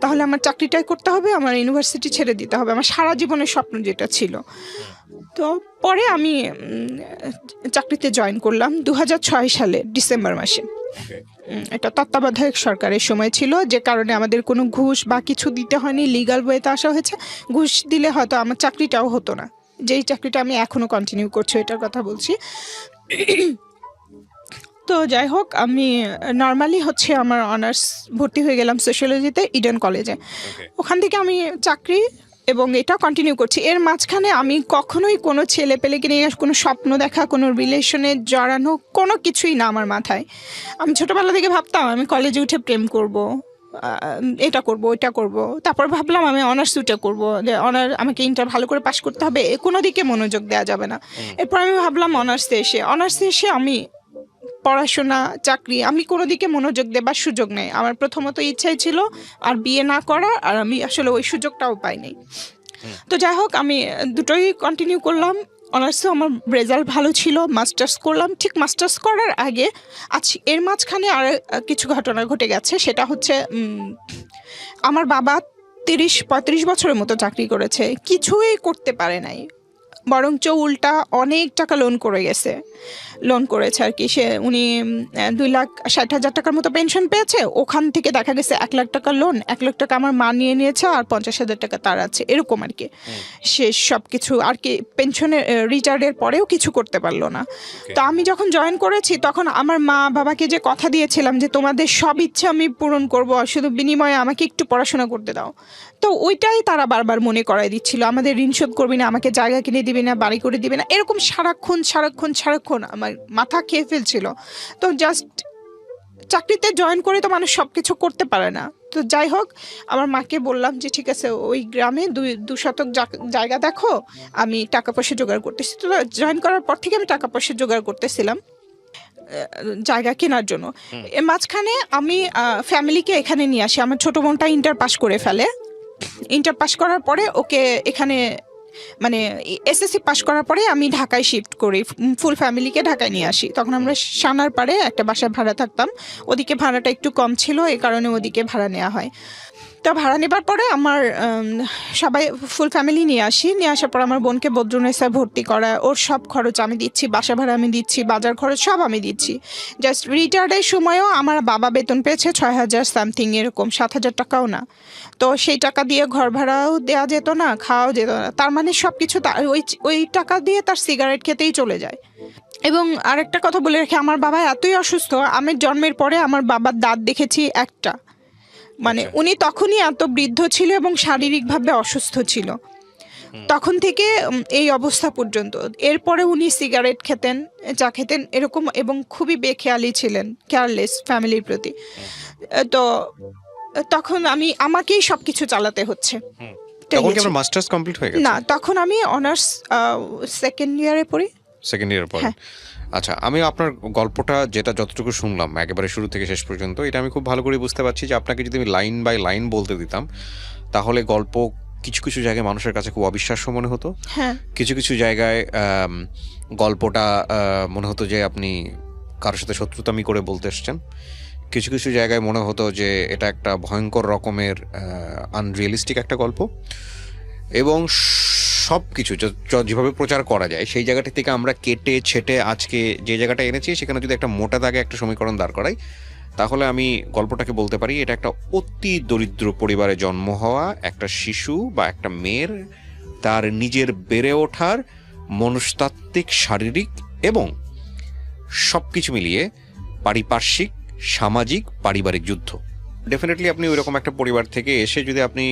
তাহলে আমার চাকরিটাই করতে হবে, আমার ইউনিভার্সিটি ছেড়ে দিতে হবে, আমার সারা জীবনের স্বপ্ন যেটা ছিল। তো পরে আমি চাকরিতে জয়েন করলাম 2006 সালে ডিসেম্বর মাসে। এটা তত্ত্বাবধায়ক সরকারের সময় ছিল, যে কারণে আমাদের কোনো ঘুষ বা কিছু দিতে হয়নি, লিগ্যাল ওয়েতে আসা হয়েছে। ঘুষ দিলে হয়তো আমার চাকরিটাও হতো না, যেই চাকরিটা আমি এখনও কন্টিনিউ করছি এটার কথা বলছি। তো যাই হোক, আমি নর্মালি হচ্ছে আমার অনার্স ভর্তি হয়ে গেলাম সোশিয়োলজিতে ইডেন কলেজে। ওখান থেকে আমি চাকরি এবং এটা কন্টিনিউ করছি। এর মাঝখানে আমি কখনোই কোনো ছেলে পেলেকে নিয়ে কোনো স্বপ্ন দেখা, কোনো রিলেশনে জড়ানো কোনো কিছুই না আমার মাথায়। আমি ছোটোবেলা থেকে ভাবতাম আমি কলেজে উঠে প্রেম করব, এটা করব, ওইটা করব। তারপর ভাবলাম আমি অনার্স উঠে করবো, আমাকে ইন্টার ভালো করে পাশ করতে হবে, কোনো দিকে মনোযোগ দেওয়া যাবে না। এরপর আমি ভাবলাম অনার্সে এসে আমি পড়াশোনা, চাকরি, আমি কোনো দিকে মনোযোগ দেবার সুযোগ নেই। আমার প্রথমত ইচ্ছাই ছিল আর বিয়ে না করা, আর আমি আসলে ওই সুযোগটাও পাইনি। তো যাই হোক, আমি দুটোই কন্টিনিউ করলাম। অনার্সেও আমার রেজাল্ট ভালো ছিল, মাস্টার্স করলাম। ঠিক মাস্টার্স করার আগে এর মাঝখানে আর কিছু ঘটনা ঘটে গেছে। সেটা হচ্ছে আমার বাবা 30-35 বছরের মতো চাকরি করেছে, কিছুই করতে পারে নাই, বরঞ্চ উল্টা অনেক টাকা লোন করেছে আর কি। উনি 2,60,000 টাকার মতো পেনশন পেয়েছে, ওখান থেকে দেখা গেছে 1 লাখ টাকা লোন, 1 লাখ টাকা আমার মা নিয়ে নিয়েছে, আর 50,000 টাকা তার আছে, এরকম আর কি। সে সব কিছু আর কি পেনশনের রিটায়ার্ডের পরেও কিছু করতে পারলো না। তো আমি যখন জয়েন করেছি তখন আমার মা বাবাকে যে কথা দিয়েছিলাম যে তোমাদের সব ইচ্ছা আমি পূরণ করব, শুধু বিনিময়ে আমাকে একটু পড়াশোনা করতে দাও, তো ওইটাই তারা বারবার মনে করাই দিচ্ছিল। আমাদের ঋণ শোধ করবি না, আমাকে জায়গা কিনে দিবি না, বাড়ি করে দিবি না, এরকম সারাক্ষণ আমার মাথা খেয়ে ফেলছিল। তো জাস্ট চাকরিতে জয়েন করে তো মানুষ সব কিছু করতে পারে না। তো যাই হোক, আমার মাকে বললাম যে ঠিক আছে, ওই গ্রামে 2 শতক জায়গা দেখো, আমি টাকা পয়সা জোগাড় করতেছি। তো জয়েন করার পর থেকে আমি টাকা পয়সা জোগাড় করতেছিলাম জায়গা কেনার জন্য। এর মাঝখানে আমি ফ্যামিলিকে এখানে নিয়ে আসি। আমার ছোটো বোনটা ইন্টার পাস করে ফেলে। ইন্টার পাস করার পরে ওকে এখানে মানে এসএসসি পাস করার পরে আমি ঢাকায় শিফট করি, ফুল ফ্যামিলিকে ঢাকায় নিয়ে আসি। তখন আমরা সানার পাড়ে একটা বাসায় ভাড়া থাকতাম, ওদিকে ভাড়াটা একটু কম ছিল, এই কারণে ওদিকে ভাড়া নেওয়া হয়। তো ভাড়া নেবার পরে আমার সবাই ফুল ফ্যামিলি নিয়ে আসার পর আমার বোনকে বদ্রুনেসায় ভর্তি করা, ওর সব খরচ আমি দিচ্ছি, বাসা ভাড়া আমি দিচ্ছি, বাজার খরচ সব আমি দিচ্ছি। জাস্ট রিটায়ার্ডের সময়ও আমার বাবা বেতন পেয়েছে 6,000 সামথিং, এরকম 7,000 টাকাও না। তো সেই টাকা দিয়ে ঘর ভাড়াও দেওয়া যেত না, খাওয়াও যেত না। তার মানে সব কিছু ওই টাকা দিয়ে তার সিগারেট খেতেই চলে যায়। এবং আরেকটা কথা বলে রাখি, আমার বাবা এতই অসুস্থ, আমি জন্মের পরে আমার বাবার দাঁত দেখেছি একটা, মানে উনি তখনই এত বৃদ্ধ ছিল এবং শারীরিকভাবে অসুস্থ ছিল, তখন থেকে এই অবস্থা পর্যন্ত। এরপরে উনি সিগারেট খেতেন, চা খেতেন এরকম, এবং খুবই বেখেয়ালি ছিলেন, কেয়ারলেস ফ্যামিলির প্রতি। তো তখন আমাকেই সবকিছু চালাতে হচ্ছে। তখন কি আপনার মাস্টার্স কমপ্লিট হয়ে গেছে? না, তখন আমি অনার্স সেকেন্ড ইয়ারে পড়ি। সেকেন্ড ইয়ার পরে? হ্যাঁ। আচ্ছা, আমি আপনার গল্পটা যেটা যতটুকু শুনলাম একেবারে শুরু থেকে শেষ পর্যন্ত, এটা আমি খুব ভালো করে বুঝতে পারছি যে আপনাকে যদি আমি লাইন বাই লাইন বলতে দিতাম তাহলে গল্প কিছু কিছু জায়গায় মানুষের কাছে খুব অবিশ্বাস্য মনে হতো। হ্যাঁ। কিছু কিছু জায়গায় গল্পটা মনে হতো যে আপনি কারোর সাথে শত্রুতামি করে বলতে এসছেন। কিছু কিছু জায়গায় মনে হতো যে এটা একটা ভয়ঙ্কর রকমের আনরিয়েলিস্টিক একটা গল্প। এবং সব কিছু যেভাবে প্রচার করা যায় সেই জায়গাটি থেকে আমরা কেটে ছেটে আজকে যে জায়গাটা এনেছি সেখানে যদি একটা মোটা দাগে একটা সমীকরণ দাঁড় করাই, তাহলে আমি গল্পটাকে বলতে পারি এটা একটা অতি দরিদ্র পরিবারে জন্ম হওয়া একটা শিশু বা একটা মেয়ের তার নিজের বেড়ে ওঠার মনস্তাত্ত্বিক, শারীরিক এবং সব কিছু মিলিয়ে পারিপার্শ্বিক, সামাজিক, পারিবারিক যুদ্ধ। ডেফিনেটলি আপনি ওইরকম একটা পরিবার থেকে এসে যদি আপনি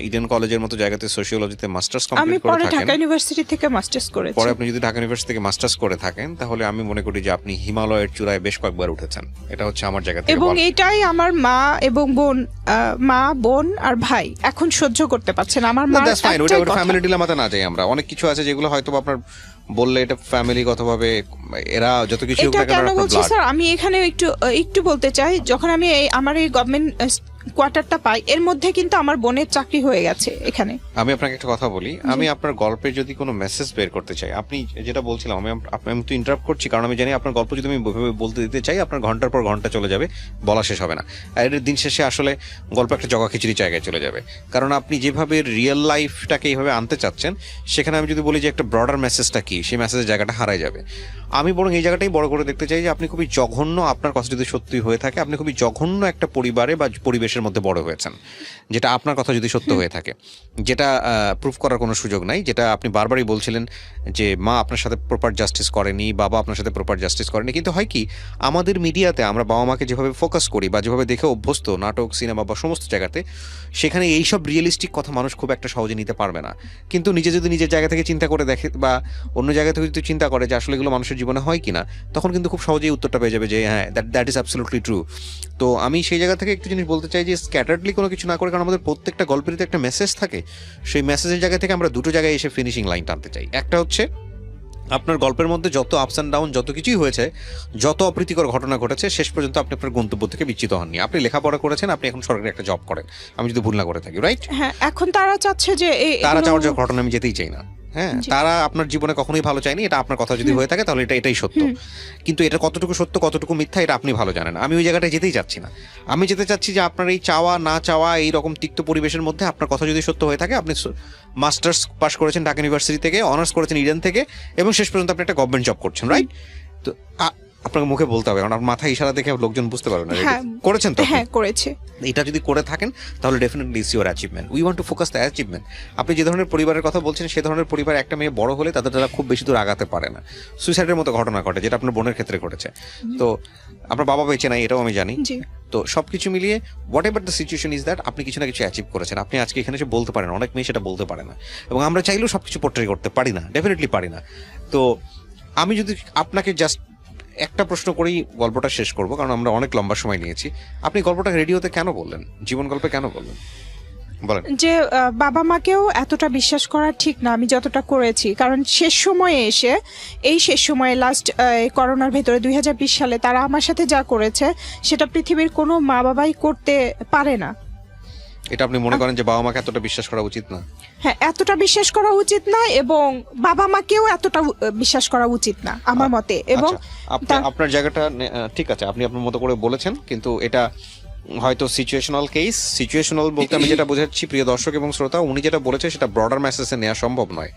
ইডেন কলেজের মতো জায়গাতে সোশিওলজিতে মাস্টার্স আমি কমপ্লিট করে পরে থাকেন, ঢাকা ইউনিভার্সিটি থেকে মাস্টার্স করেছি। পরে আপনি যদি ঢাকা ইউনিভার্সিটি থেকে মাস্টার্স করে থাকেন, তাহলে আমি মনে করি যে আপনি হিমালয়ের চূড়ায় বেশ কয়েকবার উঠেছেন। এটা হচ্ছে আমার জায়গা থেকে এবং বলা। এটাই আমার মা এবং বোন আর ভাই এখন সহ্য করতে পারছেন। আমার মা দ্যাটস ফাইন, ওটা ফ্যামিলি ডিলেমাতে না যাই আমরা। অনেক কিছু আছে যেগুলো হয়তো আপনার বললে এটা ফ্যামিলিগতভাবে এরা যত কিছু হোক না এটা কেন কেন আপনার বলছি blood। স্যার, আমি এখানে একটু বলতে চাই। যখন আমি আমার এই গভর্নমেন্ট কোয়ার্টারটা পাই, এর মধ্যে কিন্তু আমার বোনের চাকরি হয়ে গেছে এখানে। আমি আপনাকে একটা কথা বলি, আমি আপনার গল্পে যদি কোনো মেসেজ বের করতে চাই, আপনি যেটা বলছিলাম, আমি তো ইন্টারাপ্ট করছি কারণ আমি জানি আপনার গল্প যদি আমি বলতে দিতে চাই আপনার ঘন্টার পর ঘন্টা চলে যাবে, বলা শেষ হবে না। আর এর দিন শেষে আসলে গল্প একটা জগা খিচুড়ি জায়গায় চলে যাবে, কারণ আপনি যেভাবে রিয়েল লাইফটাকে এইভাবে আনতে চাচ্ছেন, সেখানে আমি যদি বলি যে একটা ব্রডার মেসেজটা কি, সেই মেসেজের জায়গাটা হারায় যাবে। আমি বরং এই জায়গাটাই বড় করে দেখতে চাই যে আপনি খুবই জঘন্য, আপনার কথা যদি সত্যি হয়ে থাকে, আপনি খুবই জঘন্য একটা পরিবারে বা পরিবেশের মধ্যে বড় হয়েছেন, যেটা আপনার কথা যদি সত্য হয়ে থাকে, যেটা প্রুফ করার কোনো সুযোগ নাই, যেটা আপনি বারবারই বলছিলেন যে মা আপনার সাথে প্রপার জাস্টিস করেনি, বাবা আপনার সাথে প্রপার জাস্টিস করেনি। কিন্তু হয় কি, আমাদের মিডিয়াতে আমরা বাবা মাকে যেভাবে ফোকাস করি বা যেভাবে দেখে অভ্যস্ত নাটক, সিনেমা বা সমস্ত জায়গাতে, সেখানে এইসব রিয়েলিস্টিক কথা মানুষ খুব একটা সহজে নিতে পারবে না। কিন্তু নিজে যদি নিজের জায়গা থেকে চিন্তা করে দেখে বা অন্য জায়গা থেকে যদি চিন্তা করে যে আসলে এগুলো মানুষের জীবনে হয় কিনা, তখন কিন্তু খুব সহজেই উত্তরটা পেয়ে যাবে যে হ্যাঁ, দ্যাট ইজ অ্যাবসলিউটলি ট্রু। তো আমি সেই জায়গা থেকে একটু জিনিস বলতে চাই যে স্ক্যাটার্ডলি কোনো কিছু না করে, কারণ আমাদের প্রত্যেকটা গল্পেরই তো একটা মেসেজ থাকে, সেই মেসেজের জায়গা থেকে আমরা দুটো জায়গায় এসে ফিনিশিং লাইন টানতে চাই। একটা হচ্ছে আপনার গল্পের মধ্যে যত আপস অ্যান্ড ডাউন, যত কিছুই হয়েছে, যত অপ্রীতিকর ঘটনা ঘটেছে, শেষ পর্যন্ত আপনি আপনার গন্তব্য থেকে বিচ্যুত হননি। আপনি লেখাপড়া করেছেন, আপনি এখন সরকারি একটা জব করেন, আমি যদি ভুল না করে থাকি, রাইট? হ্যাঁ, এখন তারা চাচ্ছে যে তারা চাওয়ার যে ঘটনা আমি যেতেই চাই না। হ্যাঁ, তারা আপনার জীবনে কখনোই ভালো চায়নি, এটা আপনার কথা যদি হয়ে থাকে তাহলে এটাই সত্য। কিন্তু এটা কতটুকু সত্য কতটুকু মিথ্যা এটা আপনি ভালো জানেন। আমি ওই জায়গাটায় যেতেই চাচ্ছি না। আমি যেতে চাচ্ছি যে আপনার এই চাওয়া না চাওয়া এই রকম তিক্ত পরিবেশের মধ্যে আপনার কথা যদি সত্য হয়ে থাকে, আপনি মাস্টার্স পাস করেছেন ঢাকা ইউনিভার্সিটি থেকে, অনার্স করেছেন ইডেন থেকে, এবং শেষ পর্যন্ত আপনি একটা গভর্নমেন্ট জব করছেন, রাইট? তো আপনাকে মুখে বলতে হবে, কারণ মাথায় ইশারা দেখে লোকজন বুঝতে পারবে না। করেছেন তো? হ্যাঁ, করেছে। এটা যদি করে থাকেন তাহলে definitely it's your achievement. We want to focus the achievement. আপনি যে ধরনের পরিবারের কথা বলছেন, সে ধরনের পরিবার একটা মেয়ে বড় হলে তাদের দ্বারা খুব বেশি দূর আগাতে পারে না। সুইসাইডের মতো ঘটনা ঘটে, যেটা আপনার বোনের ক্ষেত্রে ঘটেছে। তো আপনার বাবা বেঁচে নাই, এটাও আমি জানি। তো সবকিছু মিলিয়ে what ever the situation is that, আপনি কিছু না কিছু অ্যাচিভ করেছেন। আপনি আজকে এখানে এসে বলতে পারেন, অনেক মেয়ে সেটা বলতে পারে না, এবং আমরা চাইলেও সবকিছু পোর্ট্রে করতে পারি না, ডেফিনেটলি পারি না। তো আমি যদি আপনাকে জাস্ট একটা প্রশ্ন করেই গল্পটা শেষ করব, কারণ আমরা অনেক লম্বা সময় নিয়েছি। আপনি গল্পটা রেডিওতে কেন বললেন, জীবন গল্পে কেন বললেন, বলেন? যে বাবা মাকেও এতটা বিশ্বাস করা ঠিক না আমি যতটা করেছি, কারণ শেষ সময়ে এসে, এই শেষ সময়ে লাস্ট করোনার ভেতরে 2020 সালে তারা আমার সাথে যা করেছে সেটা পৃথিবীর কোনো মা বাবাই করতে পারে না। এটা আপনি মনে করেন যে বাবা মাকে এতটা বিশ্বাস করা উচিত না? হ্যাঁ, এতটা বিশ্বাস করা উচিত না, এবং বাবা মাকেও এতটা বিশ্বাস করা উচিত না আমার মতে। এবং আপনার জায়গাটা ঠিক আছে, আপনি আপনার মতো করে বলেছেন, কিন্তু এটা হয়তো সিচুয়েশনাল কেস। সিচুয়েশনাল বলতে আমি যেটা বোঝাচ্ছি, প্রিয় দর্শক এবং শ্রোতা, উনি যেটা বলেছে সেটা ব্রডার মেসেজে নেওয়া সম্ভব নয়,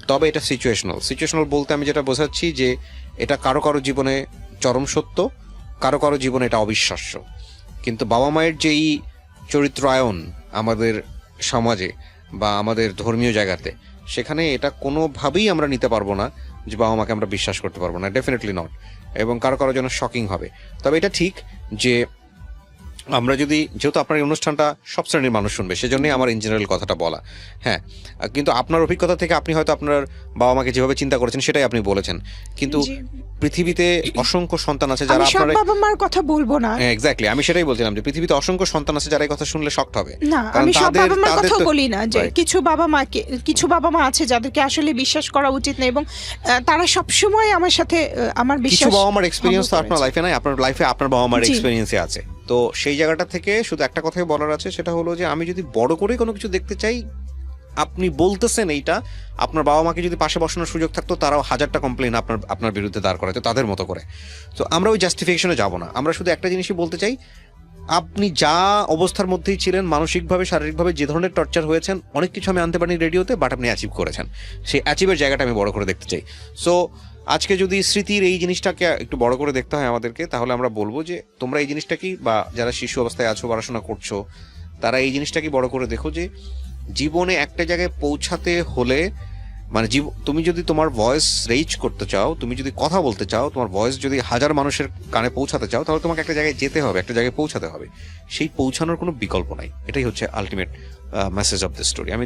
তবে এটা সিচুয়েশনাল বলতে আমি যেটা বোঝাচ্ছি যে এটা কারো কারো জীবনে চরম সত্য, কারো কারো জীবনে এটা অবিশ্বাস্য। কিন্তু বাবা মায়ের যেই চরিত্রায়ন আমাদের সমাজে বা আমাদের ধর্মীয় জায়গাতে, সেখানে এটা কোনোভাবেই আমরা নিতে পারবো না যে বাবা মাকে আমরা বিশ্বাস করতে পারবো না, ডেফিনেটলি নট। এবং কারো কারো জন্য শকিং হবে। তবে এটা ঠিক যে আমরা যদি, যেহেতু আপনার এই অনুষ্ঠানটা সব শ্রেণীর মানুষ শুনবে, সেজন্যই আমার ইন জেনারেল কথাটা বলা। হ্যাঁ, কিন্তু আপনার অভিজ্ঞতা থেকে আপনি হয়তো আপনার বাবা মাকে যেভাবে চিন্তা করেছেন সেটাই আপনি বলেছেন, কিন্তু পৃথিবীতে অসংখ্য সন্তান আছে যারা আপনার বাবা মার কথা বলবো না। এক্স্যাক্টলি, আমি সেটাই বলছিলাম যে পৃথিবীতে অসংখ্য সন্তান আছে যারা এই কথা শুনলে শকড হবে। না, আমি সব বাবা মার কথা বলি না, যে কিছু বাবা মা আছে যাদেরকে আসলে বিশ্বাস করা উচিত না, এবং তারা সব সময় আমার সাথে আমার বিশ্বাস। কিছু বাবা মার এক্সপেরিয়েন্স তো আপনার লাইফে নাই, আপনার লাইফে আপনার বাবা মার এক্সপেরিয়েন্সে আছে। তো সেই জায়গাটা থেকে শুধু একটা কথাই বলার আছে, সেটা হলো যে আমি যদি বড় করে কোনো কিছু দেখতে চাই, আপনি বলতেছেন এইটা, আপনার বাবা মাকে যদি পাশে বসানোর সুযোগ থাকতো, তারাও 1000টা কমপ্লেন আপনার বিরুদ্ধে দাঁড় করাতো তাদের মতো করে। তো আমরা ওই জাস্টিফিকেশনে যাব না, আমরা শুধু একটা জিনিসই বলতে চাই, আপনি যা অবস্থার মধ্যেই ছিলেন, মানসিকভাবে শারীরিকভাবে যে ধরনের টর্চার হয়েছেন, অনেক কিছু আমি আনতে পারিনি রেডিওতে, বাট আপনি অ্যাচিভ করেছেন। সেই অ্যাচিভের জায়গাটা আমি বড় করে দেখতে চাই। সো আজকে যদি স্মৃতির এই জিনিসটাকে একটু বড় করে দেখতে হয় আমাদেরকে, তাহলে আমরা বলবো যে তোমরা এই জিনিসটা কি, বা যারা শিশু অবস্থায় আছো, পড়াশোনা করছো, তারা এই জিনিসটা কি বড় করে দেখো যে জীবনে একটা জায়গায় পৌঁছাতে হলে, মানে তুমি যদি তোমার ভয়েস রেইজ করতে চাও, তুমি যদি কথা বলতে চাও, তোমার ভয়েস যদি 1000 মানুষের কানে পৌঁছাতে চাও, তাহলে তোমাকে একটা জায়গায় যেতে হবে, একটা জায়গায় পৌঁছাতে হবে। সেই পৌঁছানোর কোনো বিকল্প নাই। এটাই হচ্ছে ultimate message of the story. আমি